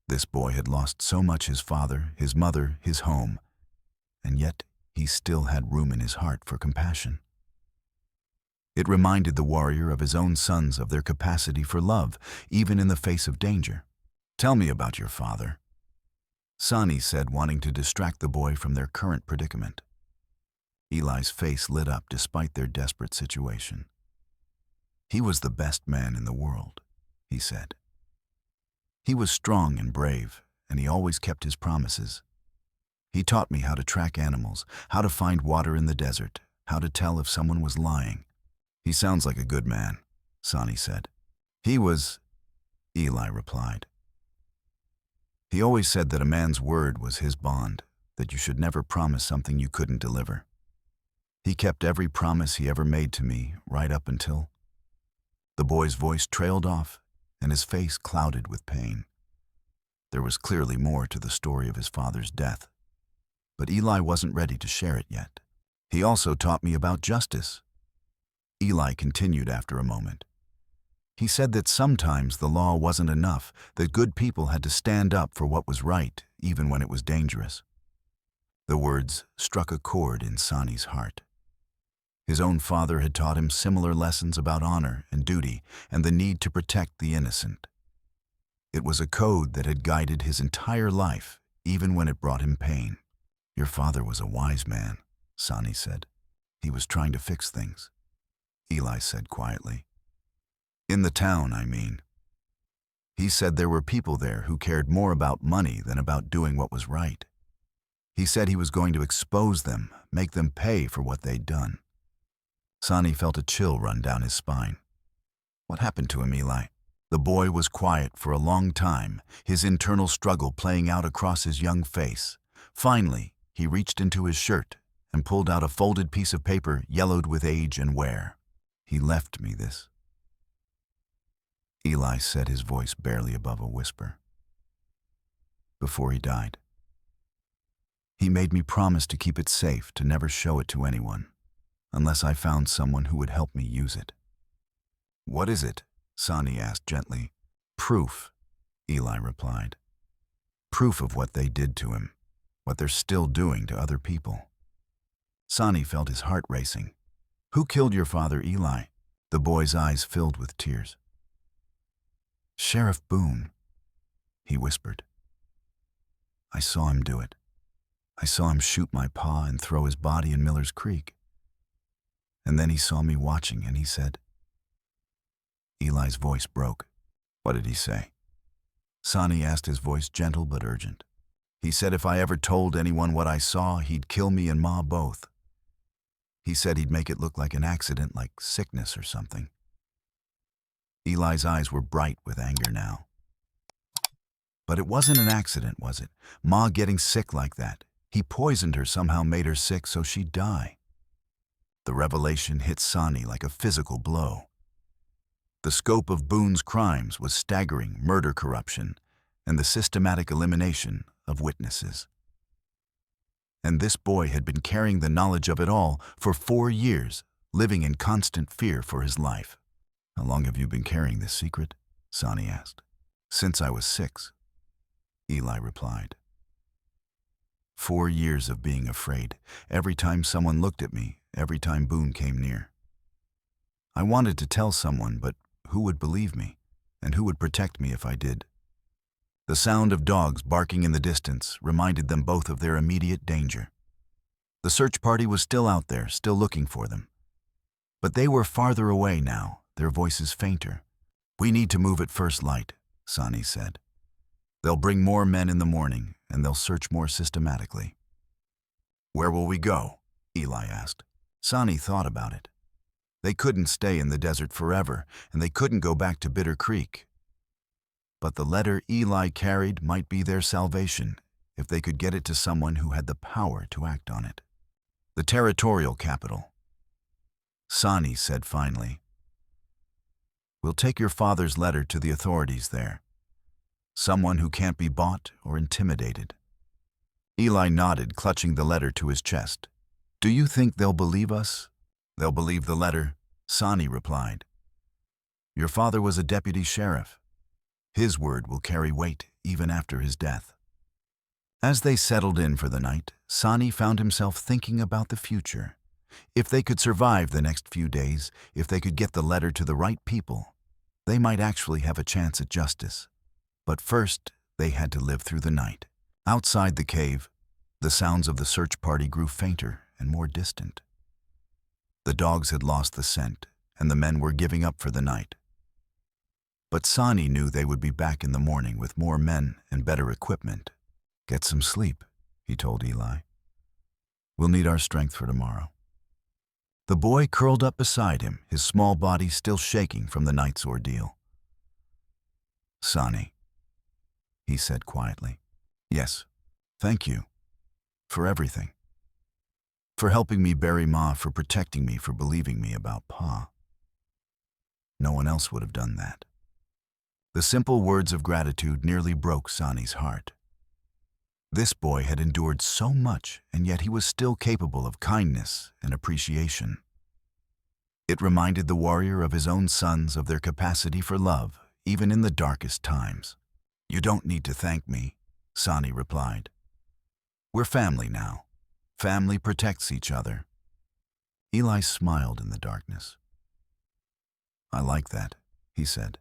This boy had lost so much: his father, his mother, his home, and yet he still had room in his heart for compassion. It reminded the warrior of his own sons, of their capacity for love, even in the face of danger. "Tell me about your father," Sani said, wanting to distract the boy from their current predicament. Eli's face lit up despite their desperate situation. "He was the best man in the world," he said. "He was strong and brave, and he always kept his promises. He taught me how to track animals, how to find water in the desert, how to tell if someone was lying." "He sounds like a good man," Sani said. "He was," Eli replied. "He always said that a man's word was his bond, that you should never promise something you couldn't deliver. He kept every promise he ever made to me, right up until—" The boy's voice trailed off, and his face clouded with pain. There was clearly more to the story of his father's death, but Eli wasn't ready to share it yet. "He also taught me about justice," Eli continued after a moment. "He said that sometimes the law wasn't enough, that good people had to stand up for what was right, even when it was dangerous." The words struck a chord in Sani's heart. His own father had taught him similar lessons about honor and duty and the need to protect the innocent. It was a code that had guided his entire life, even when it brought him pain. "Your father was a wise man," Sani said. "He was trying to fix things," Eli said quietly. "In the town, I mean. He said there were people there who cared more about money than about doing what was right. He said he was going to expose them, make them pay for what they'd done." Sani felt a chill run down his spine. "What happened to him, Eli?" The boy was quiet for a long time, his internal struggle playing out across his young face. Finally, he reached into his shirt and pulled out a folded piece of paper yellowed with age and wear. "He left me this," Eli said, his voice barely above a whisper. before he died. He made me promise to keep it safe, to never show it to anyone, unless I found someone who would help me use it. What is it? Sonny asked gently. Proof, Eli replied. Proof of what they did to him, what they're still doing to other people. Sonny felt his heart racing. Who killed your father, Eli? The boy's eyes filled with tears. Sheriff Boone, he whispered. I saw him do it. I saw him shoot my pa and throw his body in Miller's Creek. And then he saw me watching and he said. Eli's voice broke. What did he say? Sonny asked, his voice gentle but urgent. He said if I ever told anyone what I saw, he'd kill me and Ma both. He said he'd make it look like an accident, like sickness or something. Eli's eyes were bright with anger now. But it wasn't an accident, was it? Ma getting sick like that. He poisoned her, somehow made her sick so she'd die. The revelation hit Sonny like a physical blow. The scope of Boone's crimes was staggering: murder, corruption, and the systematic elimination of witnesses. And this boy had been carrying the knowledge of it all for 4 years, living in constant fear for his life. How long have you been carrying this secret? Sonny asked. Since I was 6, Eli replied. 4 years of being afraid, every time someone looked at me, every time Boone came near. I wanted to tell someone, but who would believe me, and who would protect me if I did? The sound of dogs barking in the distance reminded them both of their immediate danger. The search party was still out there, still looking for them. But they were farther away now, their voices fainter. We need to move at first light, Sonny said. They'll bring more men in the morning, and they'll search more systematically. Where will we go? Eli asked. Sonny thought about it. They couldn't stay in the desert forever, and they couldn't go back to Bitter Creek. But the letter Eli carried might be their salvation if they could get it to someone who had the power to act on it. The territorial capital. Sonny said finally, We'll take your father's letter to the authorities there. Someone who can't be bought or intimidated. Eli nodded, clutching the letter to his chest. Do you think they'll believe us? They'll believe the letter, Sonny replied. Your father was a deputy sheriff. His word will carry weight even after his death. As they settled in for the night, Sonny found himself thinking about the future. If they could survive the next few days, if they could get the letter to the right people, they might actually have a chance at justice. But first, they had to live through the night. Outside the cave, the sounds of the search party grew fainter and more distant. The dogs had lost the scent, and the men were giving up for the night. But Sonny knew they would be back in the morning with more men and better equipment. Get some sleep, he told Eli. We'll need our strength for tomorrow. The boy curled up beside him, his small body still shaking from the night's ordeal. Sonny, he said quietly. Yes, thank you. For everything. For helping me bury Ma, for protecting me, for believing me about Pa. No one else would have done that. The simple words of gratitude nearly broke Sonny's heart. This boy had endured so much, and yet he was still capable of kindness and appreciation. It reminded the warrior of his own sons, of their capacity for love, even in the darkest times. You don't need to thank me, Sonny replied. We're family now. Family protects each other. Eli smiled in the darkness. I like that, he said.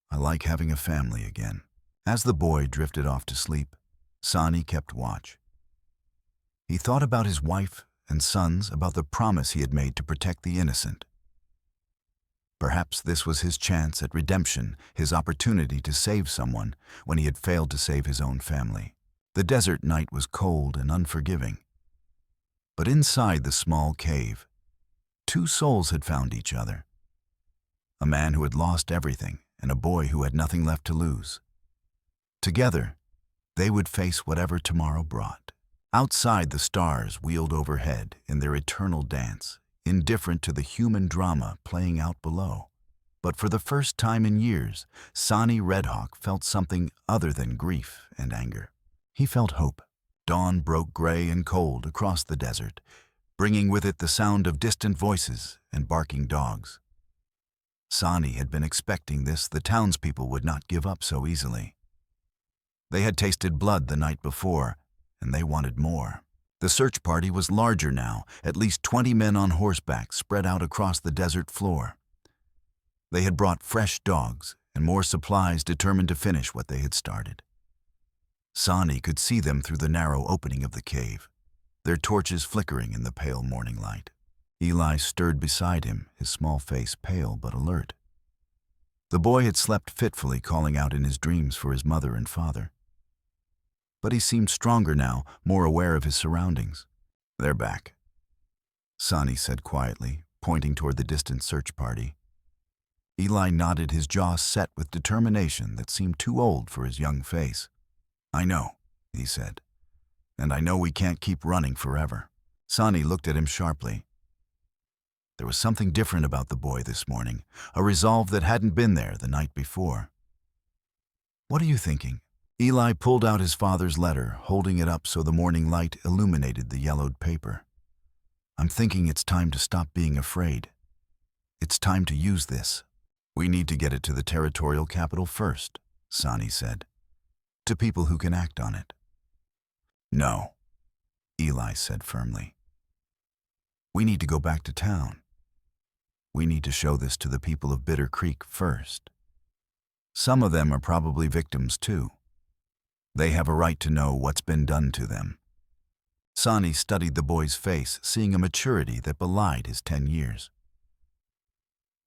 I like having a family again. As the boy drifted off to sleep, Sonny kept watch. He thought about his wife and sons, about the promise he had made to protect the innocent. Perhaps this was his chance at redemption, his opportunity to save someone when he had failed to save his own family. The desert night was cold and unforgiving. But inside the small cave, 2 souls had found each other. A man who had lost everything and a boy who had nothing left to lose. Together, they would face whatever tomorrow brought. Outside, the stars wheeled overhead in their eternal dance, indifferent to the human drama playing out below. But for the first time in years, Sonny Redhawk felt something other than grief and anger. He felt hope. Dawn broke gray and cold across the desert, bringing with it the sound of distant voices and barking dogs. Sonny had been expecting this. The townspeople would not give up so easily. They had tasted blood the night before, and they wanted more. The search party was larger now, at least 20 men on horseback spread out across the desert floor. They had brought fresh dogs and more supplies, determined to finish what they had started. Sonny could see them through the narrow opening of the cave, their torches flickering in the pale morning light. Eli stirred beside him, his small face pale but alert. The boy had slept fitfully, calling out in his dreams for his mother and father. But he seemed stronger now, more aware of his surroundings. "They're back," Sonny said quietly, pointing toward the distant search party. Eli nodded, his jaw set with determination that seemed too old for his young face. "I know," he said, "and I know we can't keep running forever." Sonny looked at him sharply. There was something different about the boy this morning, a resolve that hadn't been there the night before. "What are you thinking?" Eli pulled out his father's letter, holding it up so the morning light illuminated the yellowed paper. "I'm thinking it's time to stop being afraid. It's time to use this." "We need to get it to the territorial capital first," Sonny said. "To people who can act on it." "No," Eli said firmly. "We need to go back to town. We need to show this to the people of Bitter Creek first. Some of them are probably victims too. They have a right to know what's been done to them." Sonny studied the boy's face, seeing a maturity that belied his 10 years.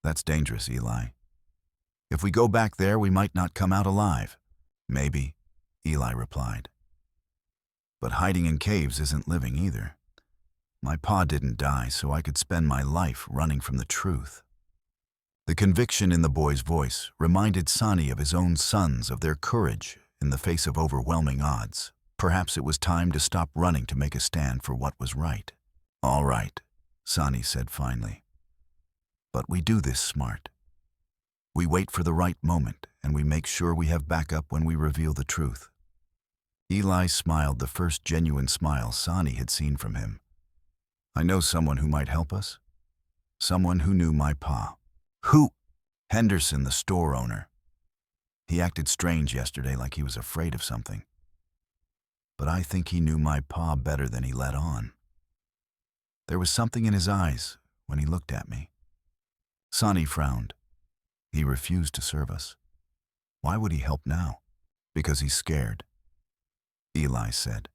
"That's dangerous, Eli. If we go back there, we might not come out alive." "Maybe," Eli replied. "But hiding in caves isn't living either. My pa didn't die so I could spend my life running from the truth." The conviction in the boy's voice reminded Sonny of his own sons, of their courage in the face of overwhelming odds. Perhaps it was time to stop running to make a stand for what was right. "All right," Sonny said finally. "But we do this smart. We wait for the right moment, and we make sure we have backup when we reveal the truth." Eli smiled, the first genuine smile Sonny had seen from him. "I know someone who might help us. Someone who knew my pa." "Who?" "Henderson, the store owner. He acted strange yesterday, like he was afraid of something. But I think he knew my pa better than he let on. There was something in his eyes when he looked at me." Sonny frowned. "He refused to serve us. Why would he help now?" "Because he's scared," Eli said.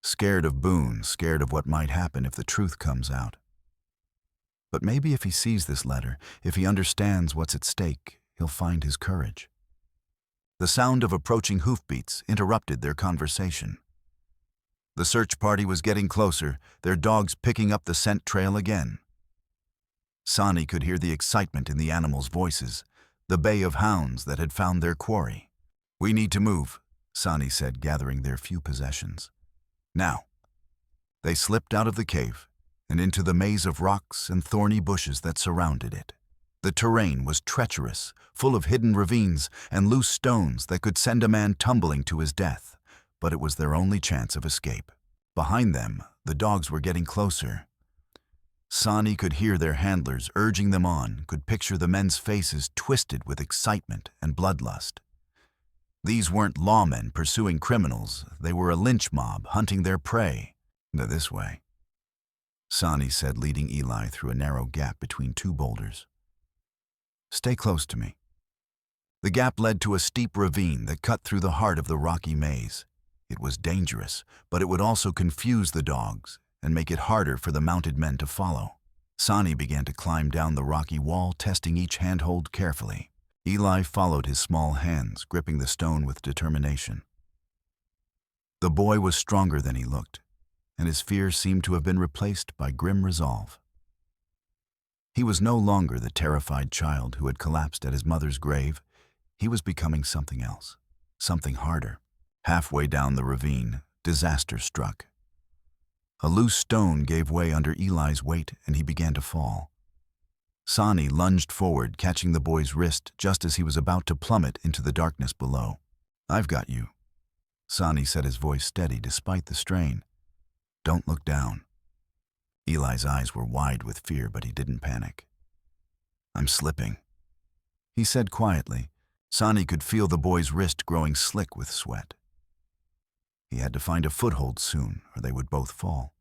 "Scared of Boone, scared of what might happen if the truth comes out. But maybe if he sees this letter, if he understands what's at stake, he'll find his courage." The sound of approaching hoofbeats interrupted their conversation. The search party was getting closer, their dogs picking up the scent trail again. Sonny could hear the excitement in the animals' voices, the bay of hounds that had found their quarry. "We need to move," Sonny said, gathering their few possessions. "Now." They slipped out of the cave and into the maze of rocks and thorny bushes that surrounded it. The terrain was treacherous, full of hidden ravines and loose stones that could send a man tumbling to his death, but it was their only chance of escape. Behind them, the dogs were getting closer. Sonny could hear their handlers urging them on, could picture the men's faces twisted with excitement and bloodlust. These weren't lawmen pursuing criminals, they were a lynch mob hunting their prey. "This way," Sonny said, leading Eli through a narrow gap between two boulders. "Stay close to me." The gap led to a steep ravine that cut through the heart of the rocky maze. It was dangerous, but it would also confuse the dogs and make it harder for the mounted men to follow. Sonny began to climb down the rocky wall, testing each handhold carefully. Eli followed his small hands, gripping the stone with determination. The boy was stronger than he looked, and his fear seemed to have been replaced by grim resolve. He was no longer the terrified child who had collapsed at his mother's grave. He was becoming something else, something harder. Halfway down the ravine, disaster struck. A loose stone gave way under Eli's weight, and he began to fall. Sonny lunged forward, catching the boy's wrist just as he was about to plummet into the darkness below. "I've got you." Sonny said, his voice steady despite the strain. "Don't look down." Eli's eyes were wide with fear, but he didn't panic. "I'm slipping," he said quietly. Sonny could feel the boy's wrist growing slick with sweat. He had to find a foothold soon, or they would both fall.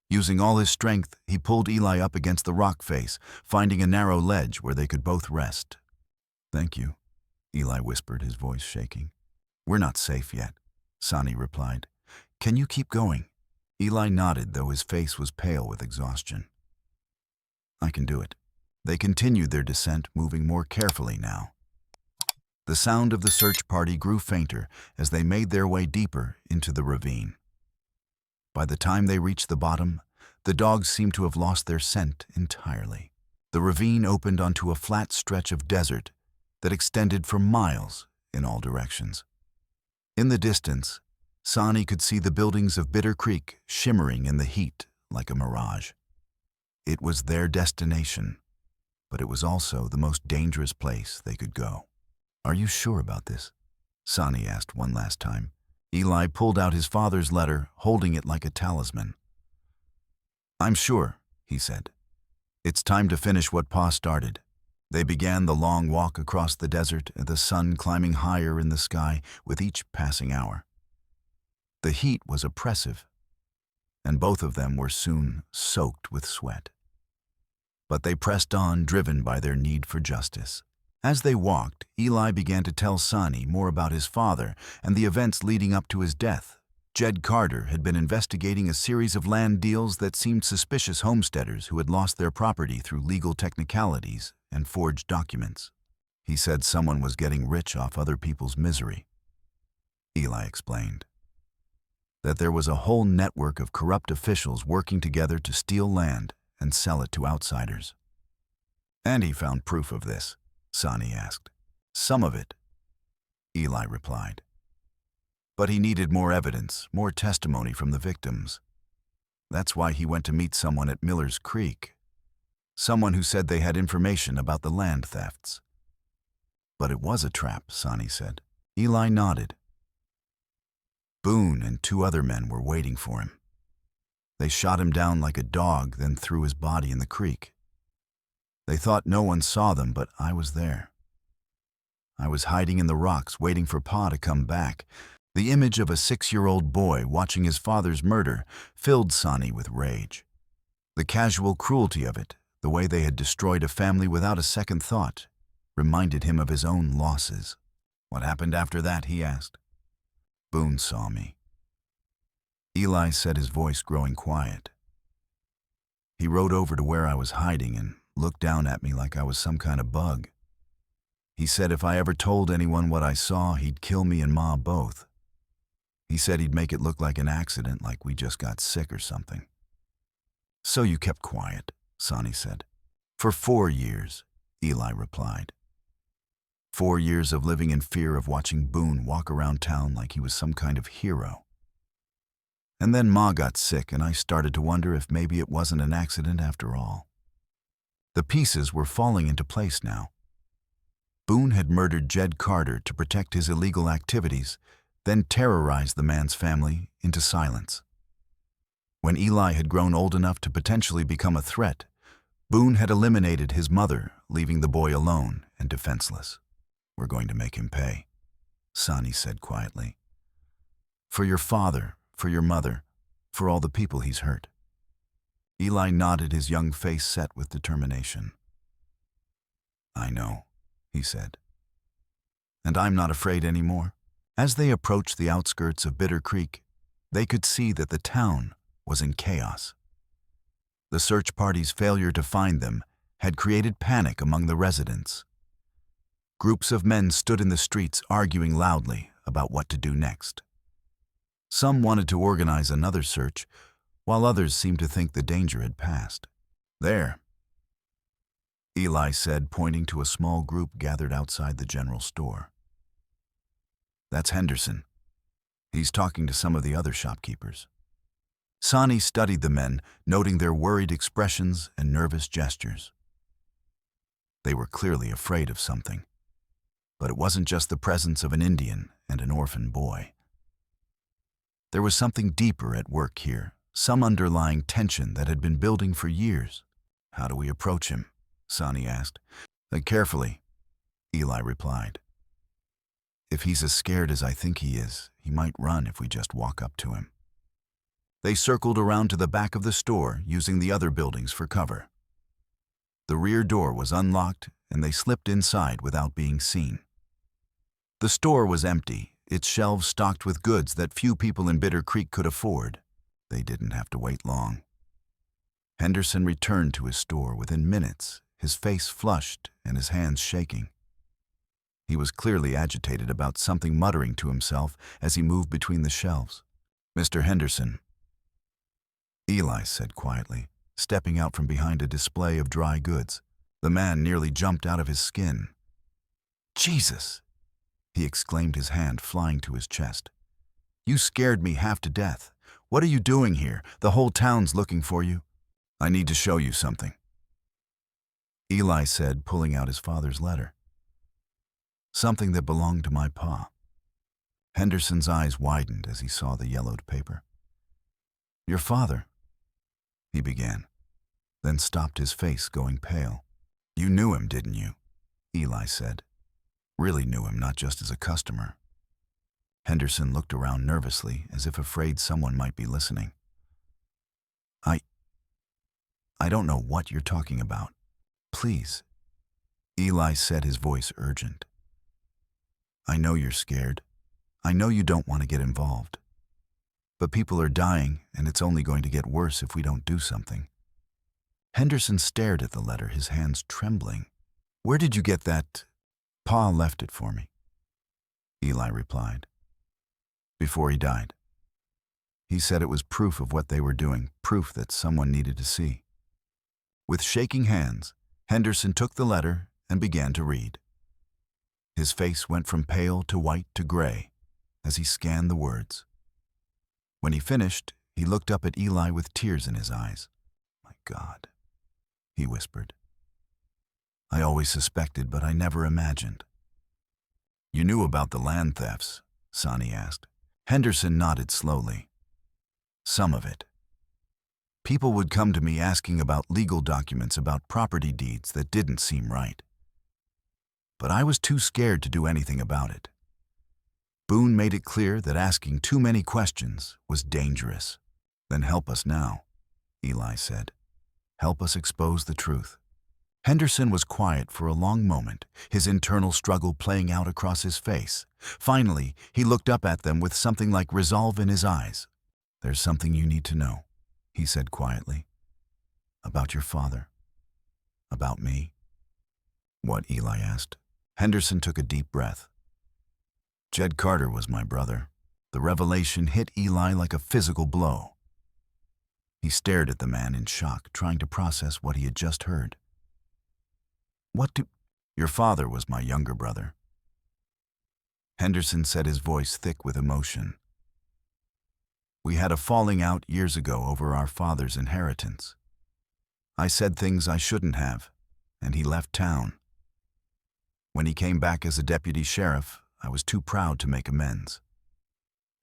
Using all his strength, he pulled Eli up against the rock face, finding a narrow ledge where they could both rest. "Thank you," Eli whispered, his voice shaking. "We're not safe yet," Sonny replied. "Can you keep going?" Eli nodded, though his face was pale with exhaustion. "I can do it." They continued their descent, moving more carefully now. The sound of the search party grew fainter as they made their way deeper into the ravine. By the time they reached the bottom, the dogs seemed to have lost their scent entirely. The ravine opened onto a flat stretch of desert that extended for miles in all directions. In the distance, Sonny could see the buildings of Bitter Creek shimmering in the heat like a mirage. It was their destination, but it was also the most dangerous place they could go. "Are you sure about this?" Sonny asked one last time. Eli pulled out his father's letter, holding it like a talisman. "I'm sure," he said. "It's time to finish what Pa started." They began the long walk across the desert, the sun climbing higher in the sky with each passing hour. The heat was oppressive, and both of them were soon soaked with sweat. But they pressed on, driven by their need for justice. As they walked, Eli began to tell Sonny more about his father and the events leading up to his death. Jed Carter had been investigating a series of land deals that seemed suspicious homesteaders who had lost their property through legal technicalities and forged documents. He said someone was getting rich off other people's misery. Eli explained that there was a whole network of corrupt officials working together to steal land and sell it to outsiders. "And he found proof of this?" Sonny asked. "Some of it," Eli replied. "But he needed more evidence, more testimony from the victims. That's why he went to meet someone at Miller's Creek, someone who said they had information about the land thefts." "But it was a trap," Sonny said. Eli nodded. Boone and 2 other men were waiting for him. They shot him down like a dog, then threw his body in the creek. They thought no one saw them, but I was there. I was hiding in the rocks, waiting for Pa to come back. The image of a 6-year-old boy watching his father's murder filled Sonny with rage. The casual cruelty of it, the way they had destroyed a family without a second thought, reminded him of his own losses. "What happened after that?" he asked. "Boone saw me." Eli said, his voice growing quiet. "He rode over to where I was hiding and looked down at me like I was some kind of bug. He said if I ever told anyone what I saw, he'd kill me and Ma both. He said he'd make it look like an accident, like we just got sick or something." "So you kept quiet," Sonny said. "For 4 years," Eli replied. 4 years of living in fear of watching Boone walk around town like he was some kind of hero. And then Ma got sick, and I started to wonder if maybe it wasn't an accident after all. The pieces were falling into place now. Boone had murdered Jed Carter to protect his illegal activities, then terrorized the man's family into silence. When Eli had grown old enough to potentially become a threat, Boone had eliminated his mother, leaving the boy alone and defenseless. "We're going to make him pay," Sonny said quietly. "For your father, for your mother, for all the people he's hurt." Eli nodded, his young face set with determination. "I know," he said. "And I'm not afraid anymore." As they approached the outskirts of Bitter Creek, they could see that the town was in chaos. The search party's failure to find them had created panic among the residents. Groups of men stood in the streets arguing loudly about what to do next. Some wanted to organize another search, while others seemed to think the danger had passed. "There," Eli said, pointing to a small group gathered outside the general store. "That's Henderson. He's talking to some of the other shopkeepers." Sonny studied the men, noting their worried expressions and nervous gestures. They were clearly afraid of something. But it wasn't just the presence of an Indian and an orphan boy. There was something deeper at work here, some underlying tension that had been building for years. "How do we approach him?" Sonny asked. "Carefully," Eli replied. "If he's as scared as I think he is, he might run if we just walk up to him." They circled around to the back of the store, using the other buildings for cover. The rear door was unlocked, and they slipped inside without being seen. The store was empty, its shelves stocked with goods that few people in Bitter Creek could afford. They didn't have to wait long. Henderson returned to his store within minutes, his face flushed and his hands shaking. He was clearly agitated about something, muttering to himself as he moved between the shelves. "Mr. Henderson," Eli said quietly, stepping out from behind a display of dry goods. The man nearly jumped out of his skin. "Jesus!" he exclaimed, his hand flying to his chest. "You scared me half to death. What are you doing here? The whole town's looking for you." "I need to show you something," Eli said, pulling out his father's letter. "Something that belonged to my pa." Henderson's eyes widened as he saw the yellowed paper. "Your father," he began, then stopped, his face going pale. "You knew him, didn't you?" Eli said. "Really knew him, not just as a customer." Henderson looked around nervously, as if afraid someone might be listening. I don't know what you're talking about. Please," Eli said, his voice urgent. "I know you're scared. I know you don't want to get involved. But people are dying, and it's only going to get worse if we don't do something." Henderson stared at the letter, his hands trembling. "Where did you get that?" "Pa left it for me," Eli replied. "Before he died. He said it was proof of what they were doing, proof that someone needed to see." With shaking hands, Henderson took the letter and began to read. His face went from pale to white to gray as he scanned the words. When he finished, he looked up at Eli with tears in his eyes. "My God," he whispered. "I always suspected, but I never imagined." "You knew about the land thefts?" Sonny asked. Henderson nodded slowly. "Some of it. People would come to me asking about legal documents, about property deeds that didn't seem right. But I was too scared to do anything about it. Boone made it clear that asking too many questions was dangerous." "Then help us now," Eli said. "Help us expose the truth." Henderson was quiet for a long moment, his internal struggle playing out across his face. Finally, he looked up at them with something like resolve in his eyes. "There's something you need to know," he said quietly. "About your father. About me." "What?" Eli asked. Henderson took a deep breath. "Jed Carter was my brother." The revelation hit Eli like a physical blow. He stared at the man in shock, trying to process what he had just heard. "Your father was my younger brother," Henderson said, his voice thick with emotion. "We had a falling out years ago over our father's inheritance. I said things I shouldn't have, and he left town. When he came back as a deputy sheriff, I was too proud to make amends.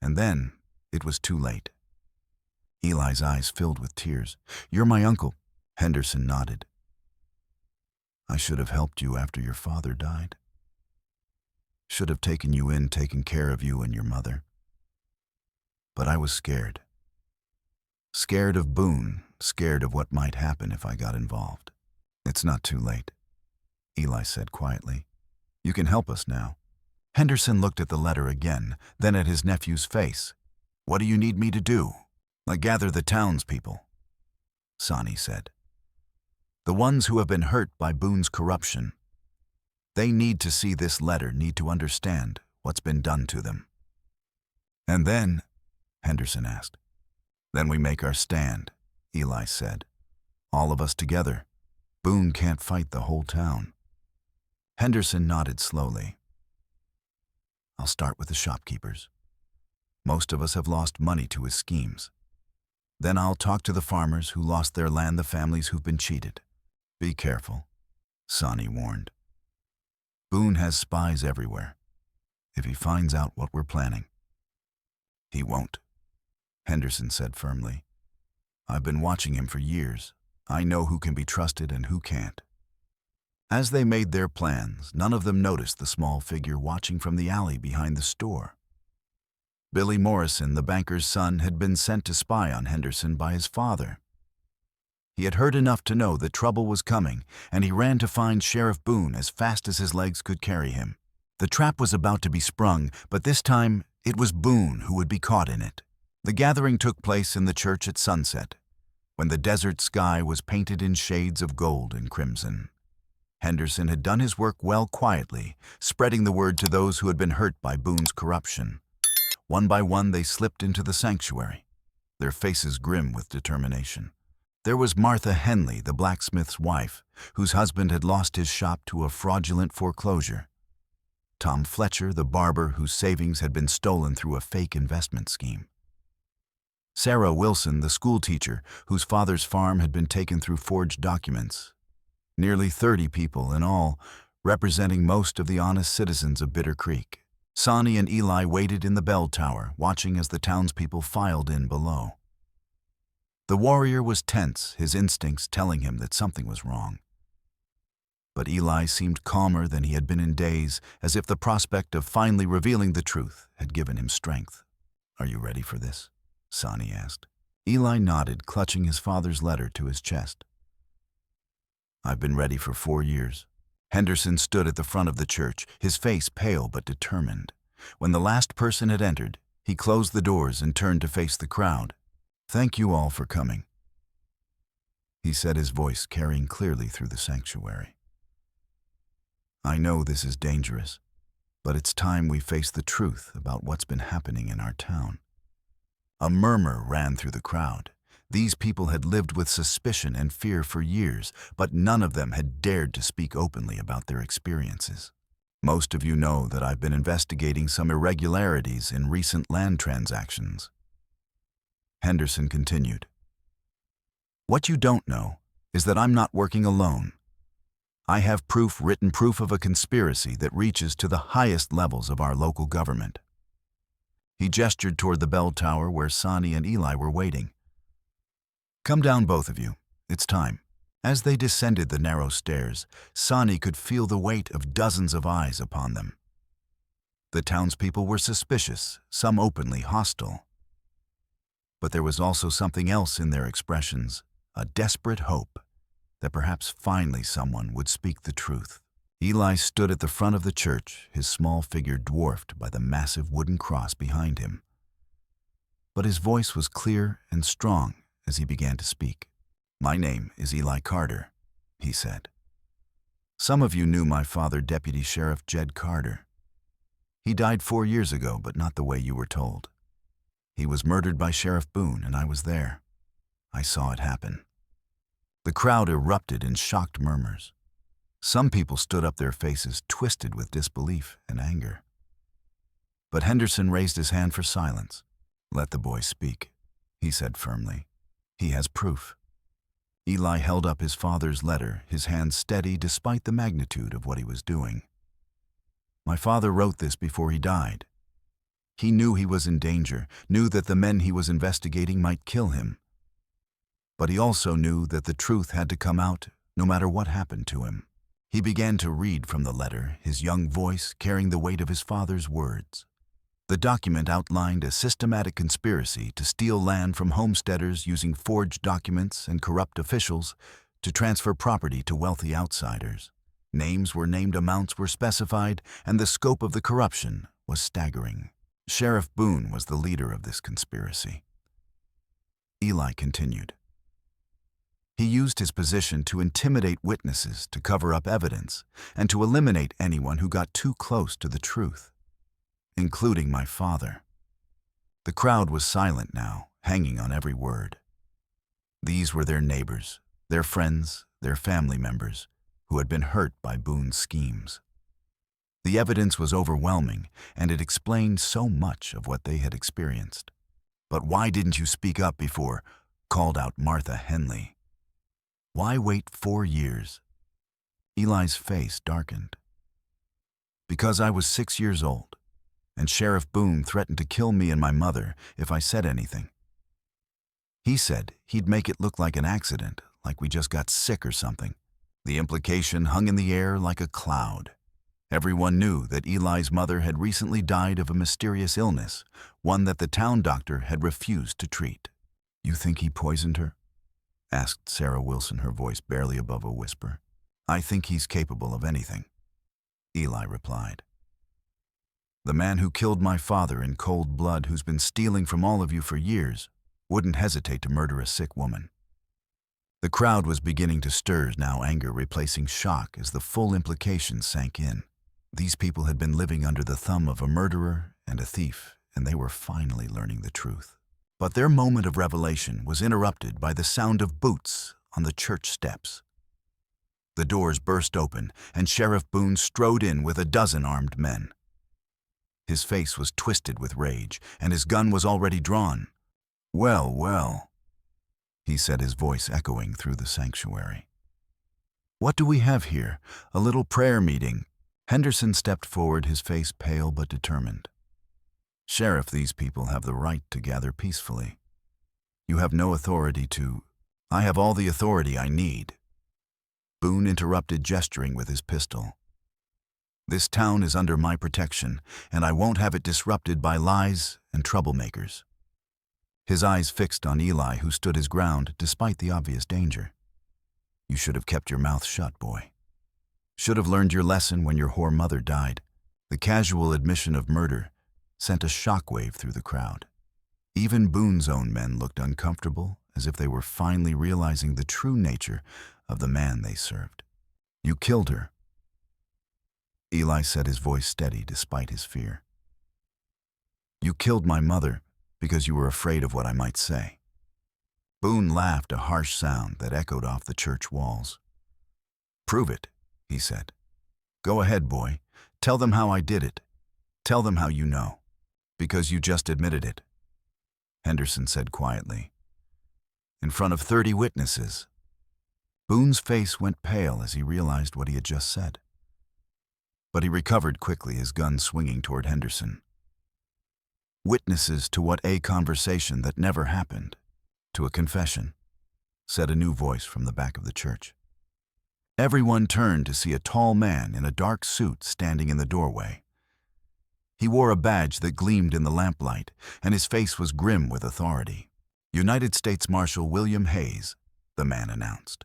And then, it was too late." Eli's eyes filled with tears. "You're my uncle." Henderson nodded. "I should have helped you after your father died. Should have taken you in, taken care of you and your mother. But I was scared. Scared of Boone, scared of what might happen if I got involved." "It's not too late," Eli said quietly. "You can help us now." Henderson looked at the letter again, then at his nephew's face. "What do you need me to do?" "I gather the townspeople," Sonny said. "The ones who have been hurt by Boone's corruption. They need to see this letter, need to understand what's been done to them." "And then?" Henderson asked. "Then we make our stand," Eli said. "All of us together. Boone can't fight the whole town." Henderson nodded slowly. "I'll start with the shopkeepers. Most of us have lost money to his schemes. Then I'll talk to the farmers who lost their land, the families who've been cheated. Be careful. Sonny warned. Boone has spies everywhere. If he finds out what we're planning. He won't, Henderson said firmly. I've been watching him for years. I know who can be trusted and who can't. As they made their plans, none of them noticed the small figure watching from the alley behind the store. Billy Morrison, the banker's son, had been sent to spy on Henderson by his father. He had heard enough to know that trouble was coming, and he ran to find Sheriff Boone as fast as his legs could carry him. The trap was about to be sprung, but this time it was Boone who would be caught in it. The gathering took place in the church at sunset, when the desert sky was painted in shades of gold and crimson. Henderson had done his work well quietly, spreading the word to those who had been hurt by Boone's corruption. One by one they slipped into the sanctuary, their faces grim with determination. There was Martha Henley, the blacksmith's wife, whose husband had lost his shop to a fraudulent foreclosure. Tom Fletcher, the barber, whose savings had been stolen through a fake investment scheme. Sarah Wilson, the schoolteacher, whose father's farm had been taken through forged documents. Nearly 30 people in all, representing most of the honest citizens of Bitter Creek. Sonny and Eli waited in the bell tower, watching as the townspeople filed in below. The warrior was tense, his instincts telling him that something was wrong. But Eli seemed calmer than he had been in days, as if the prospect of finally revealing the truth had given him strength. "Are you ready for this?" Sonny asked. Eli nodded, clutching his father's letter to his chest. "I've been ready for 4 years." Henderson stood at the front of the church, his face pale but determined. When the last person had entered, he closed the doors and turned to face the crowd. "Thank you all for coming," he said, his voice carrying clearly through the sanctuary. "I know this is dangerous, but it's time we face the truth about what's been happening in our town." A murmur ran through the crowd. These people had lived with suspicion and fear for years, but none of them had dared to speak openly about their experiences. "Most of you know that I've been investigating some irregularities in recent land transactions," Henderson continued. "What you don't know is that I'm not working alone. I have written proof of a conspiracy that reaches to the highest levels of our local government." He gestured toward the bell tower where Sonny and Eli were waiting. "Come down, both of you. It's time." As they descended the narrow stairs, Sonny could feel the weight of dozens of eyes upon them. The townspeople were suspicious, some openly hostile. But there was also something else in their expressions, a desperate hope that perhaps finally someone would speak the truth. Eli stood at the front of the church, his small figure dwarfed by the massive wooden cross behind him. But his voice was clear and strong as he began to speak. "My name is Eli Carter," he said. "Some of you knew my father, Deputy Sheriff Jed Carter. He died 4 years ago, but not the way you were told. He was murdered by Sheriff Boone, and I was there. I saw it happen." The crowd erupted in shocked murmurs. Some people stood up, their faces twisted with disbelief and anger. But Henderson raised his hand for silence. "Let the boy speak," he said firmly. "He has proof." Eli held up his father's letter, his hand steady despite the magnitude of what he was doing. "My father wrote this before he died. He knew he was in danger, knew that the men he was investigating might kill him. But he also knew that the truth had to come out no matter what happened to him." He began to read from the letter, his young voice carrying the weight of his father's words. The document outlined a systematic conspiracy to steal land from homesteaders using forged documents and corrupt officials to transfer property to wealthy outsiders. Names were named, amounts were specified, and the scope of the corruption was staggering. Sheriff Boone was the leader of this conspiracy. Eli continued. He used his position to intimidate witnesses, to cover up evidence, and to eliminate anyone who got too close to the truth, including my father. The crowd was silent now, hanging on every word. These were their neighbors, their friends, their family members, who had been hurt by Boone's schemes. The evidence was overwhelming, and it explained so much of what they had experienced. "But why didn't you speak up before?" called out Martha Henley. "Why wait 4 years?" Eli's face darkened. Because I was 6 years old, and Sheriff Boone threatened to kill me and my mother if I said anything. He said he'd make it look like an accident, like we just got sick or something. The implication hung in the air like a cloud. Everyone knew that Eli's mother had recently died of a mysterious illness, one that the town doctor had refused to treat. "You think he poisoned her?" asked Sarah Wilson, her voice barely above a whisper. "I think he's capable of anything," Eli replied. "The man who killed my father in cold blood, who's been stealing from all of you for years, wouldn't hesitate to murder a sick woman." The crowd was beginning to stir now, anger replacing shock as the full implications sank in. These people had been living under the thumb of a murderer and a thief, and they were finally learning the truth. But their moment of revelation was interrupted by the sound of boots on the church steps. The doors burst open, and Sheriff Boone strode in with a dozen armed men. His face was twisted with rage, and his gun was already drawn. "Well, well," he said, his voice echoing through the sanctuary. "What do we have here? A little prayer meeting?" Henderson stepped forward, his face pale but determined. "Sheriff, these people have the right to gather peacefully. You have no authority to—" "I have all the authority I need," Boone interrupted, gesturing with his pistol. "This town is under my protection, and I won't have it disrupted by lies and troublemakers." His eyes fixed on Eli, who stood his ground despite the obvious danger. "You should have kept your mouth shut, boy. Should have learned your lesson when your whore mother died." The casual admission of murder sent a shockwave through the crowd. Even Boone's own men looked uncomfortable, as if they were finally realizing the true nature of the man they served. "You killed her," Eli said, his voice steady despite his fear. "You killed my mother because you were afraid of what I might say." Boone laughed, a harsh sound that echoed off the church walls. "Prove it," he said. "Go ahead, boy. Tell them how I did it. Tell them how you know. Because you just admitted it," Henderson said quietly. "In front of 30 witnesses." Boone's face went pale as he realized what he had just said. But he recovered quickly, his gun swinging toward Henderson. "Witnesses to what? A conversation that never happened. To a confession," said a new voice from the back of the church. Everyone turned to see a tall man in a dark suit standing in the doorway. He wore a badge that gleamed in the lamplight, and his face was grim with authority. "United States Marshal William Hayes," the man announced.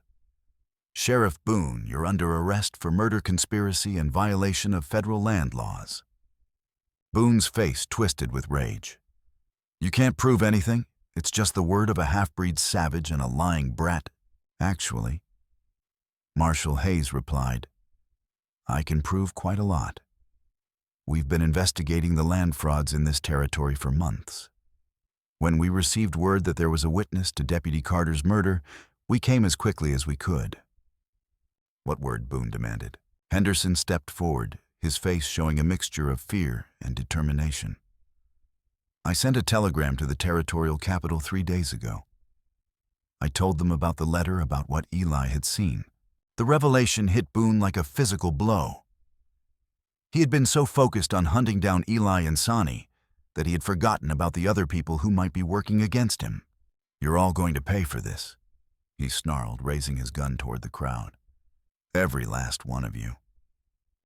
"Sheriff Boone, you're under arrest for murder conspiracy and violation of federal land laws." Boone's face twisted with rage. "You can't prove anything? It's just the word of a half-breed savage and a lying brat." "Actually," Marshal Hayes replied, "I can prove quite a lot. We've been investigating the land frauds in this territory for months. When we received word that there was a witness to Deputy Carter's murder, we came as quickly as we could." "What word?" Boone demanded. Henderson stepped forward, his face showing a mixture of fear and determination. "I sent a telegram to the territorial capital 3 days ago. I told them about the letter, about what Eli had seen." The revelation hit Boone like a physical blow. He had been so focused on hunting down Eli and Sonny that he had forgotten about the other people who might be working against him. "You're all going to pay for this," he snarled, raising his gun toward the crowd. "Every last one of you."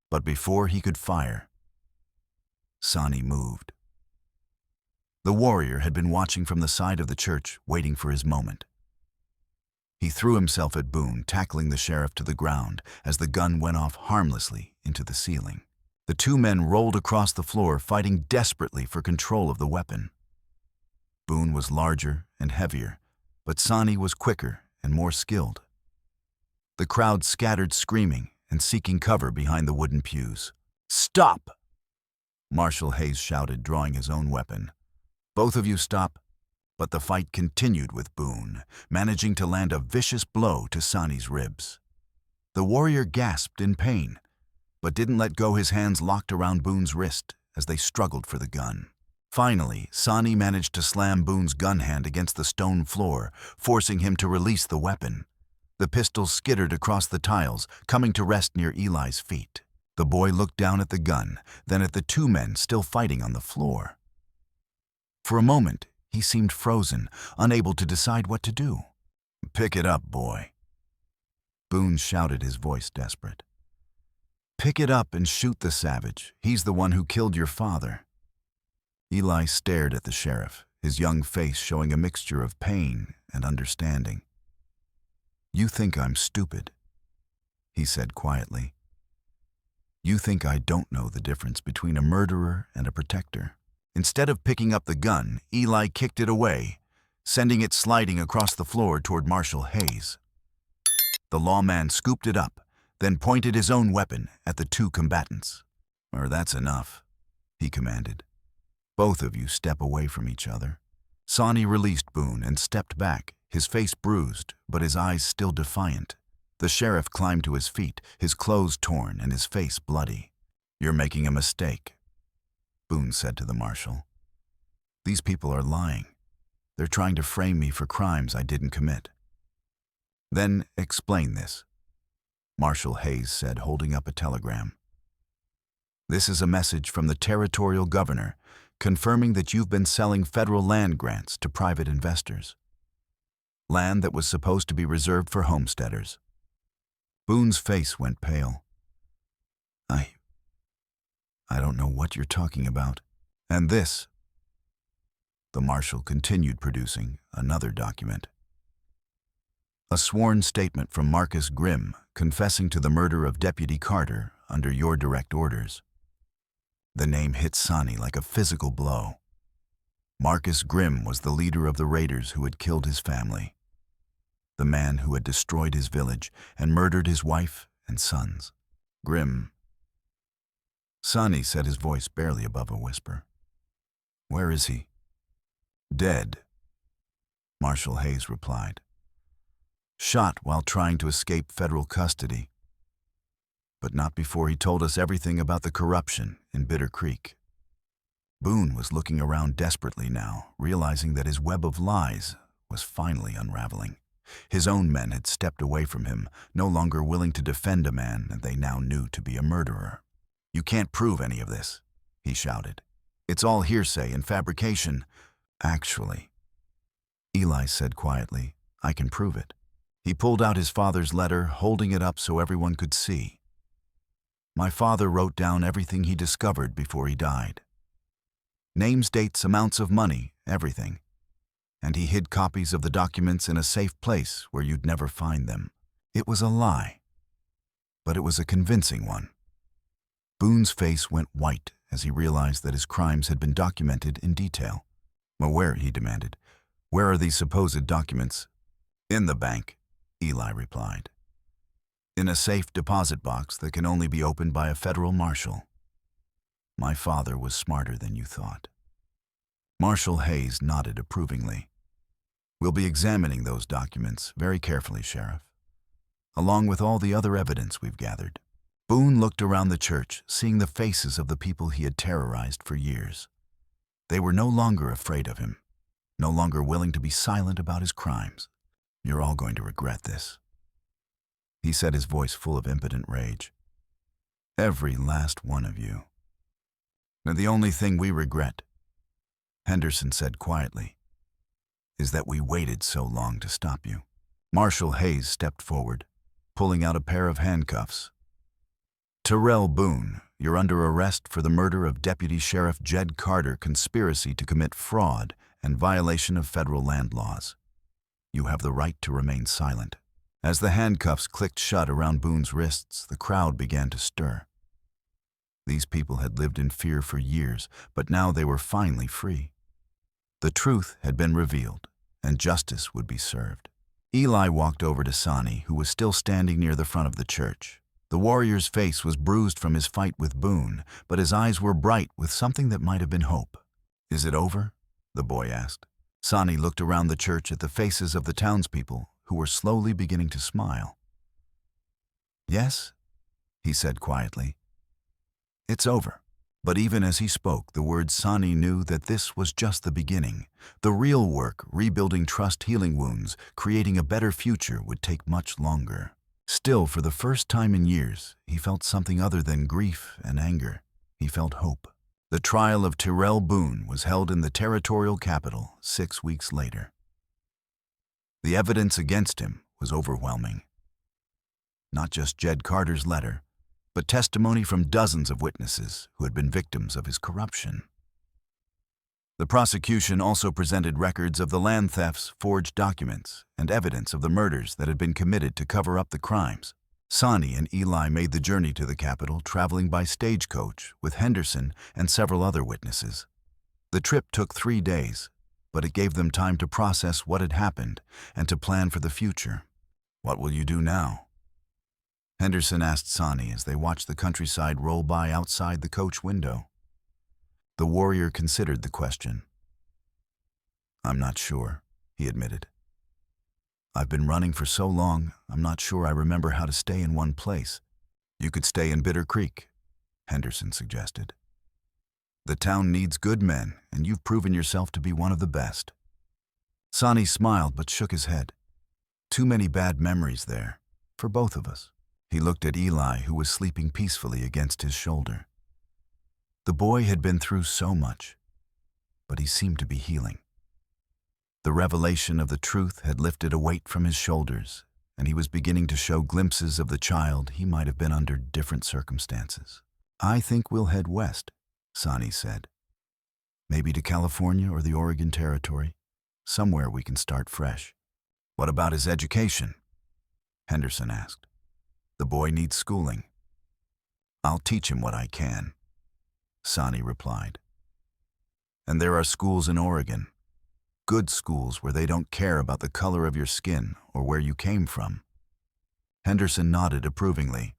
But before he could fire, Sonny moved. The warrior had been watching from the side of the church, waiting for his moment. He threw himself at Boone, tackling the sheriff to the ground as the gun went off harmlessly into the ceiling. The two men rolled across the floor, fighting desperately for control of the weapon. Boone was larger and heavier, but Sonny was quicker and more skilled. The crowd scattered, screaming and seeking cover behind the wooden pews. "Stop!" Marshal Hayes shouted, drawing his own weapon. "Both of you stop." But the fight continued, with Boone managing to land a vicious blow to Sonny's ribs. The warrior gasped in pain, but didn't let go, his hands locked around Boone's wrist as they struggled for the gun. Finally, Sonny managed to slam Boone's gun hand against the stone floor, forcing him to release the weapon. The pistol skittered across the tiles, coming to rest near Eli's feet. The boy looked down at the gun, then at the two men still fighting on the floor. For a moment, he seemed frozen, unable to decide what to do. "Pick it up, boy." Boone shouted, his voice desperate. "Pick it up and shoot the savage. He's the one who killed your father." Eli stared at the sheriff, his young face showing a mixture of pain and understanding. "You think I'm stupid," he said quietly. "You think I don't know the difference between a murderer and a protector." Instead of picking up the gun, Eli kicked it away, sending it sliding across the floor toward Marshall Hayes. The lawman scooped it up, then pointed his own weapon at the two combatants. "That's enough," he commanded. "Both of you step away from each other." Sonny released Boone and stepped back, his face bruised, but his eyes still defiant. The sheriff climbed to his feet, his clothes torn and his face bloody. "You're making a mistake," Boone said to the marshal. "These people are lying. They're trying to frame me for crimes I didn't commit." "Then explain this," Marshal Hayes said, holding up a telegram. "This is a message from the territorial governor confirming that you've been selling federal land grants to private investors. Land that was supposed to be reserved for homesteaders." Boone's face went pale. I don't know what you're talking about. "And this," the marshal continued, producing another document. "A sworn statement from Marcus Grimm confessing to the murder of Deputy Carter under your direct orders." The name hit Sonny like a physical blow. Marcus Grimm was the leader of the raiders who had killed his family. The man who had destroyed his village and murdered his wife and sons. Grimm. Sonny said, his voice barely above a whisper. "Where is he?" "Dead," Marshal Hayes replied. "Shot while trying to escape federal custody. But not before he told us everything about the corruption in Bitter Creek." Boone was looking around desperately now, realizing that his web of lies was finally unraveling. His own men had stepped away from him, no longer willing to defend a man that they now knew to be a murderer. "You can't prove any of this," he shouted. "It's all hearsay and fabrication." "Actually," Eli said quietly, "I can prove it." He pulled out his father's letter, holding it up so everyone could see. "My father wrote down everything he discovered before he died. Names, dates, amounts of money, everything. And he hid copies of the documents in a safe place where you'd never find them. It was a lie, but it was a convincing one." Boone's face went white as he realized that his crimes had been documented in detail. "Well, where?" he demanded. "Where are these supposed documents?" "In the bank," Eli replied. "In a safe deposit box that can only be opened by a federal marshal. My father was smarter than you thought." Marshal Hayes nodded approvingly. "We'll be examining those documents very carefully, Sheriff, along with all the other evidence we've gathered." Boone looked around the church, seeing the faces of the people he had terrorized for years. They were no longer afraid of him, no longer willing to be silent about his crimes. "You're all going to regret this," he said, his voice full of impotent rage. "Every last one of you." "And the only thing we regret," Henderson said quietly, "is that we waited so long to stop you." Marshal Hayes stepped forward, pulling out a pair of handcuffs. "Terrell Boone, you're under arrest for the murder of Deputy Sheriff Jed Carter, conspiracy to commit fraud and violation of federal land laws. You have the right to remain silent." As the handcuffs clicked shut around Boone's wrists, the crowd began to stir. These people had lived in fear for years, but now they were finally free. The truth had been revealed, and justice would be served. Eli walked over to Sonny, who was still standing near the front of the church. The warrior's face was bruised from his fight with Boone, but his eyes were bright with something that might have been hope. "Is it over?" the boy asked. Sonny looked around the church at the faces of the townspeople, who were slowly beginning to smile. "Yes," he said quietly. "It's over." But even as he spoke the words, Sani knew that this was just the beginning. The real work, rebuilding trust, healing wounds, creating a better future, would take much longer. Still, for the first time in years, he felt something other than grief and anger. He felt hope. The trial of Tyrell Boone was held in the territorial capital 6 weeks later. The evidence against him was overwhelming. Not just Jed Carter's letter, but testimony from dozens of witnesses who had been victims of his corruption. The prosecution also presented records of the land thefts, forged documents, and evidence of the murders that had been committed to cover up the crimes. Sani and Eli made the journey to the capital, traveling by stagecoach with Henderson and several other witnesses. The trip took 3 days, but it gave them time to process what had happened and to plan for the future. "What will you do now?" Henderson asked Sani as they watched the countryside roll by outside the coach window. The warrior considered the question. "I'm not sure," he admitted. "I've been running for so long, I'm not sure I remember how to stay in one place." "You could stay in Bitter Creek," Henderson suggested. "The town needs good men, and you've proven yourself to be one of the best." Sani smiled but shook his head. "Too many bad memories there, for both of us." He looked at Eli, who was sleeping peacefully against his shoulder. The boy had been through so much, but he seemed to be healing. The revelation of the truth had lifted a weight from his shoulders, and he was beginning to show glimpses of the child he might have been under different circumstances. "I think we'll head west," Sani said. "Maybe to California or the Oregon Territory, somewhere we can start fresh." "What about his education?" Henderson asked. "The boy needs schooling." "I'll teach him what I can," Sani replied. "And there are schools in Oregon, good schools where they don't care about the color of your skin or where you came from." Henderson nodded approvingly.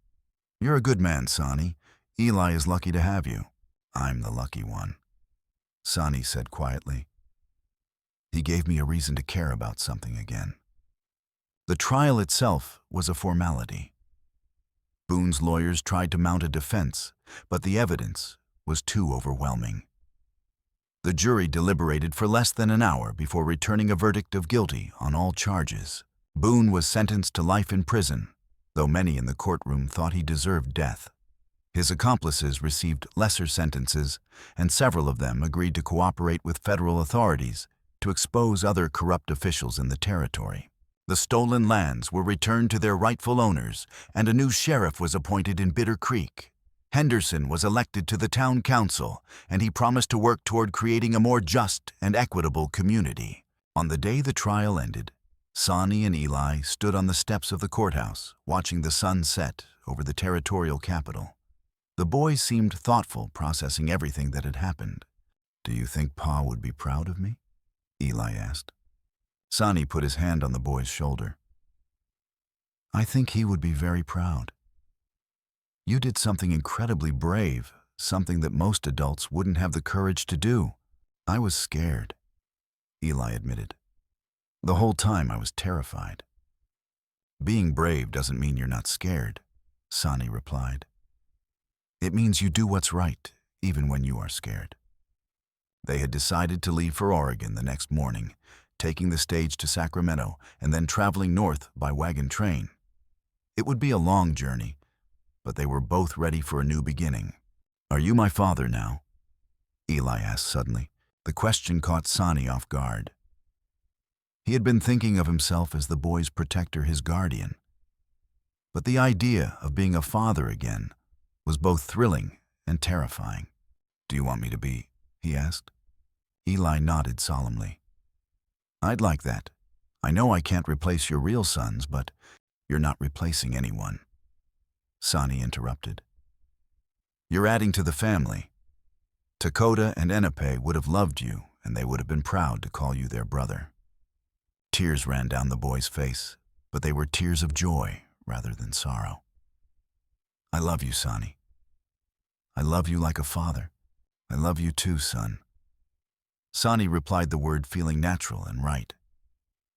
"You're a good man, Sani. Eli is lucky to have you." "I'm the lucky one," Sani said quietly. "He gave me a reason to care about something again." The trial itself was a formality. Boone's lawyers tried to mount a defense, but the evidence was too overwhelming. The jury deliberated for less than an hour before returning a verdict of guilty on all charges. Boone was sentenced to life in prison, though many in the courtroom thought he deserved death. His accomplices received lesser sentences, and several of them agreed to cooperate with federal authorities to expose other corrupt officials in the territory. The stolen lands were returned to their rightful owners, and a new sheriff was appointed in Bitter Creek. Henderson was elected to the town council, and he promised to work toward creating a more just and equitable community. On the day the trial ended, Sani and Eli stood on the steps of the courthouse, watching the sun set over the territorial capital. The boy seemed thoughtful, processing everything that had happened. "Do you think Pa would be proud of me?" Eli asked. Sani put his hand on the boy's shoulder. "I think he would be very proud. You did something incredibly brave, something that most adults wouldn't have the courage to do." "I was scared," Eli admitted. "The whole time I was terrified." "Being brave doesn't mean you're not scared," Sani replied. "It means you do what's right, even when you are scared." They had decided to leave for Oregon the next morning, taking the stage to Sacramento and then traveling north by wagon train. It would be a long journey, but they were both ready for a new beginning. "Are you my father now?" Eli asked suddenly. The question caught Sani off guard. He had been thinking of himself as the boy's protector, his guardian. But the idea of being a father again was both thrilling and terrifying. "Do you want me to be?" he asked. Eli nodded solemnly. "I'd like that. I know I can't replace your real sons, but you're not replacing anyone." Sani interrupted. "You're adding to the family. Lakota and Lenape would have loved you, and they would have been proud to call you their brother." Tears ran down the boy's face, but they were tears of joy rather than sorrow. "I love you, Sani. I love you like a father. I love you too, son." Sani replied the word feeling natural and right.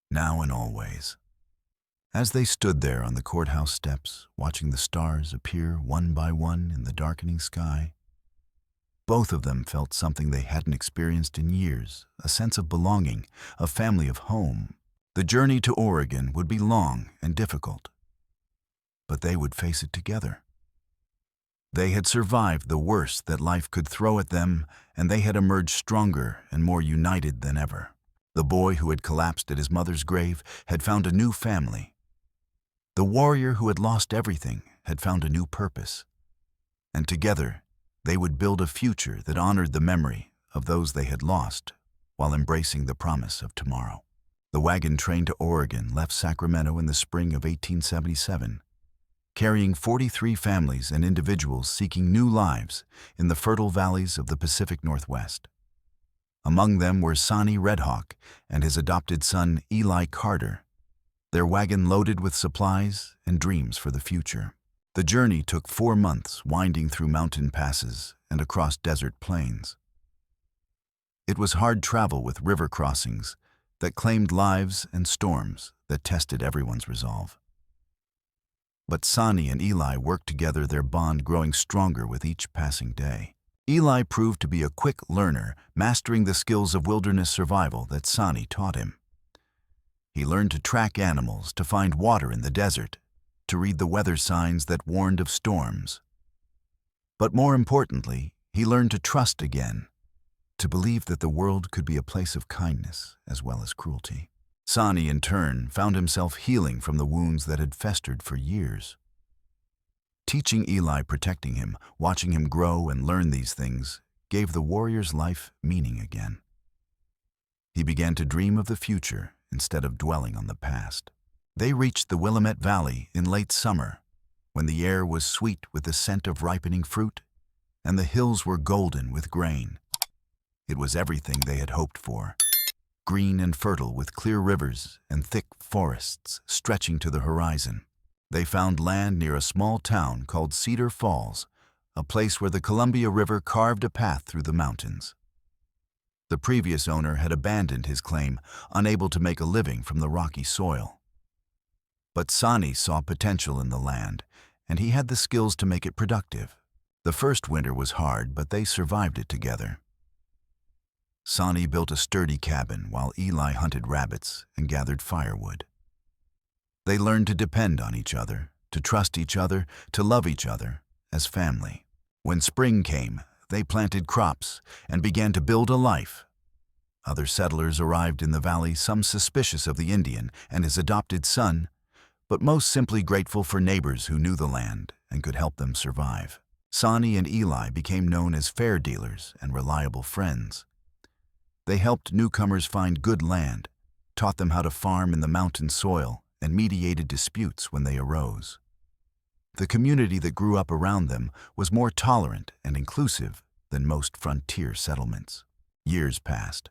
Now and always. As they stood there on the courthouse steps, watching the stars appear one by one in the darkening sky, Both of them felt something they hadn't experienced in years, a sense of belonging, a family of home. The journey to Oregon would be long and difficult, but they would face it together. They had survived the worst that life could throw at them, and they had emerged stronger and more united than ever. The boy who had collapsed at his mother's grave had found a new family. The warrior who had lost everything had found a new purpose. And together, they would build a future that honored the memory of those they had lost while embracing the promise of tomorrow. The wagon train to Oregon left Sacramento in the spring of 1877, carrying 43 families and individuals seeking new lives in the fertile valleys of the Pacific Northwest. Among them were Sonny Red Hawk and his adopted son Eli Carter, their wagon loaded with supplies and dreams for the future. The journey took 4 months, winding through mountain passes and across desert plains. It was hard travel with river crossings that claimed lives and storms that tested everyone's resolve. But Sonny and Eli worked together, their bond growing stronger with each passing day. Eli proved to be a quick learner, mastering the skills of wilderness survival that Sonny taught him. He learned to track animals, to find water in the desert, to read the weather signs that warned of storms. But more importantly, he learned to trust again, to believe that the world could be a place of kindness as well as cruelty. Sonny, in turn, found himself healing from the wounds that had festered for years. Teaching Eli, protecting him, watching him grow and learn these things, gave the warrior's life meaning again. He began to dream of the future instead of dwelling on the past. They reached the Willamette Valley in late summer, when the air was sweet with the scent of ripening fruit, and the hills were golden with grain. It was everything they had hoped for, green and fertile with clear rivers and thick forests stretching to the horizon. They found land near a small town called Cedar Falls, a place where the Columbia River carved a path through the mountains. The previous owner had abandoned his claim, unable to make a living from the rocky soil. But Sonny saw potential in the land, and he had the skills to make it productive. The first winter was hard, but they survived it together. Sonny built a sturdy cabin while Eli hunted rabbits and gathered firewood. They learned to depend on each other, to trust each other, to love each other as family. When spring came, they planted crops and began to build a life. Other settlers arrived in the valley, some suspicious of the Indian and his adopted son, but most simply grateful for neighbors who knew the land and could help them survive. Sonny and Eli became known as fair dealers and reliable friends. They helped newcomers find good land, taught them how to farm in the mountain soil, and mediated disputes when they arose. The community that grew up around them was more tolerant and inclusive than most frontier settlements. Years passed.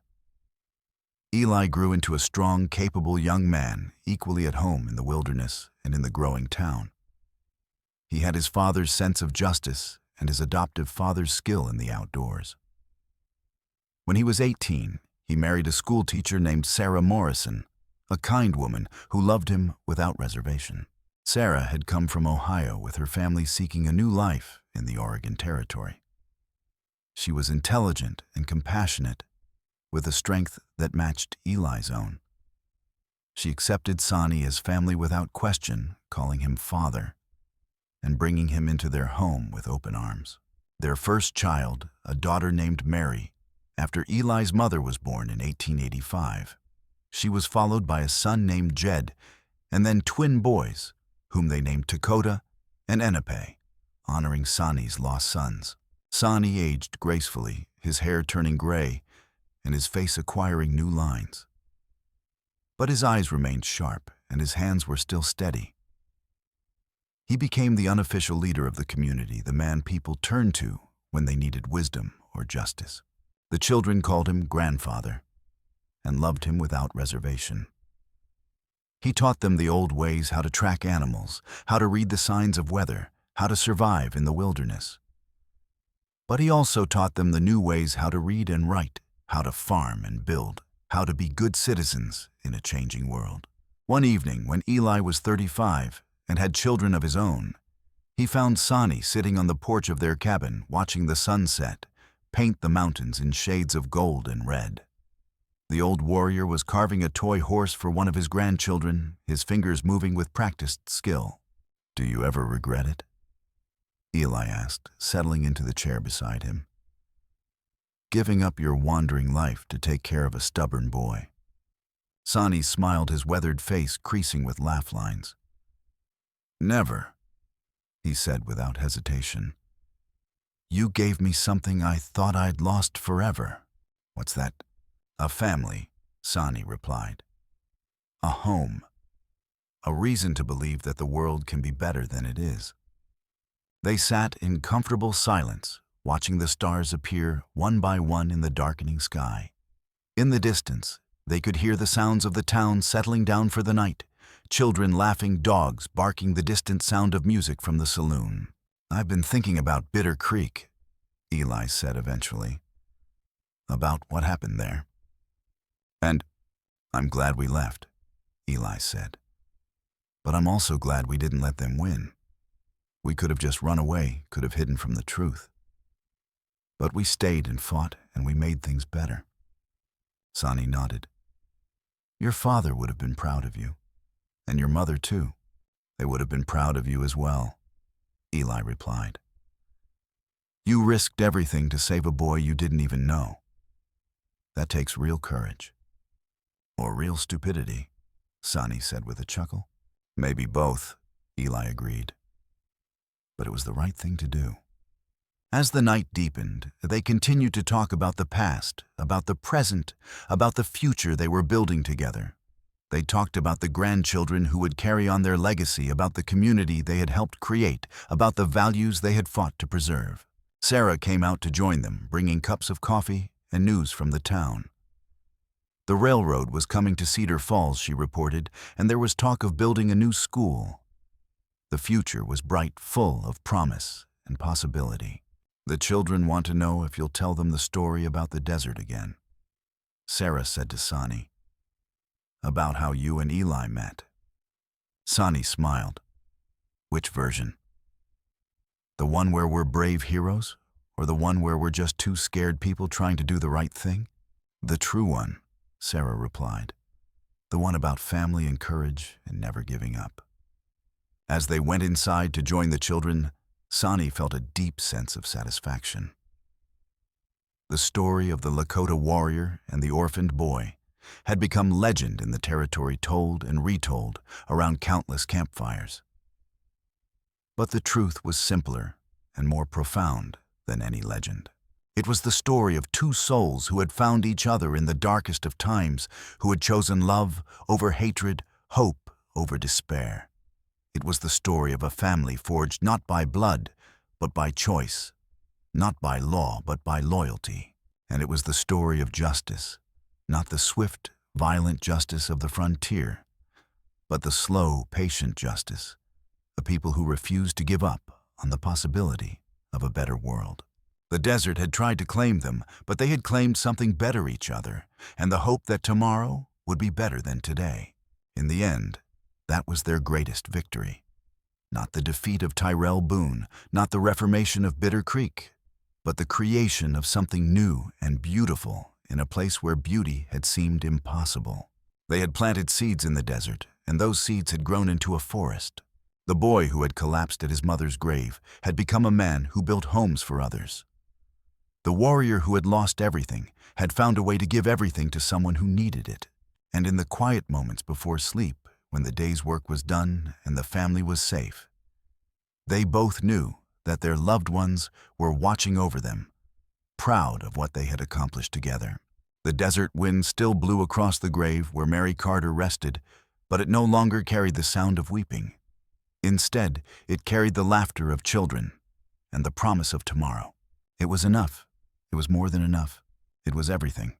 Eli grew into a strong, capable young man, equally at home in the wilderness and in the growing town. He had his father's sense of justice and his adoptive father's skill in the outdoors. When he was 18, he married a schoolteacher named Sarah Morrison, a kind woman who loved him without reservation. Sarah had come from Ohio with her family seeking a new life in the Oregon Territory. She was intelligent and compassionate, with a strength that matched Eli's own. She accepted Sonny as family without question, calling him father, and bringing him into their home with open arms. Their first child, a daughter named Mary, after Eli's mother was born in 1885. She was followed by a son named Jed, and then twin boys, whom they named Dakota and Enepe, honoring Sonny's lost sons. Sonny aged gracefully, his hair turning gray, and his face acquiring new lines. But his eyes remained sharp, and his hands were still steady. He became the unofficial leader of the community, the man people turned to when they needed wisdom or justice. The children called him grandfather and loved him without reservation. He taught them the old ways, how to track animals, how to read the signs of weather, how to survive in the wilderness. But he also taught them the new ways, how to read and write, how to farm and build, how to be good citizens in a changing world. One evening, when Eli was 35 and had children of his own, he found Sonny sitting on the porch of their cabin, watching the sunset, paint the mountains in shades of gold and red. The old warrior was carving a toy horse for one of his grandchildren, his fingers moving with practiced skill. "Do you ever regret it?" Eli asked, settling into the chair beside him. "Giving up your wandering life to take care of a stubborn boy." Sonny smiled, his weathered face creasing with laugh lines. "Never," he said without hesitation. "You gave me something I thought I'd lost forever." "What's that?" "A family," Sonny replied. "A home. A reason to believe that the world can be better than it is." They sat in comfortable silence, watching the stars appear one by one in the darkening sky. In the distance, they could hear the sounds of the town settling down for the night, children laughing, dogs barking, the distant sound of music from the saloon. "I've been thinking about Bitter Creek," Eli said eventually. "About what happened there." "And I'm glad we left," Eli said. "But I'm also glad we didn't let them win. We could have just run away, could have hidden from the truth. But we stayed and fought, and we made things better." Sonny nodded. "Your father would have been proud of you. And your mother, too. They would have been proud of you as well," Eli replied. "You risked everything to save a boy you didn't even know. That takes real courage." "Or real stupidity," Sonny said with a chuckle. "Maybe both," Eli agreed. "But it was the right thing to do." As the night deepened, they continued to talk about the past, about the present, about the future they were building together. They talked about the grandchildren who would carry on their legacy, about the community they had helped create, about the values they had fought to preserve. Sarah came out to join them, bringing cups of coffee and news from the town. The railroad was coming to Cedar Falls, she reported, and there was talk of building a new school. The future was bright, full of promise and possibility. "The children want to know if you'll tell them the story about the desert again," Sarah said to Sonny. "About how you and Eli met." Sonny smiled. "Which version? The one where we're brave heroes, or the one where we're just two scared people trying to do the right thing?" "The true one," Sarah replied. "The one about family and courage and never giving up." As they went inside to join the children, Sonny felt a deep sense of satisfaction. The story of the Lakota warrior and the orphaned boy had become legend in the territory, told and retold around countless campfires. But the truth was simpler and more profound than any legend. It was the story of two souls who had found each other in the darkest of times, who had chosen love over hatred, hope over despair. It was the story of a family forged not by blood, but by choice, not by law, but by loyalty. And it was the story of justice, not the swift, violent justice of the frontier, but the slow, patient justice, a people who refused to give up on the possibility of a better world. The desert had tried to claim them, but they had claimed something better, each other, and the hope that tomorrow would be better than today. In the end, that was their greatest victory. Not the defeat of Tyrell Boone, not the reformation of Bitter Creek, but the creation of something new and beautiful in a place where beauty had seemed impossible. They had planted seeds in the desert, and those seeds had grown into a forest. The boy who had collapsed at his mother's grave had become a man who built homes for others. The warrior who had lost everything had found a way to give everything to someone who needed it. And in the quiet moments before sleep, when the day's work was done and the family was safe, they both knew that their loved ones were watching over them, proud of what they had accomplished together. The desert wind still blew across the grave where Mary Carter rested, but it no longer carried the sound of weeping. Instead, it carried the laughter of children and the promise of tomorrow. It was enough. It was more than enough. It was everything.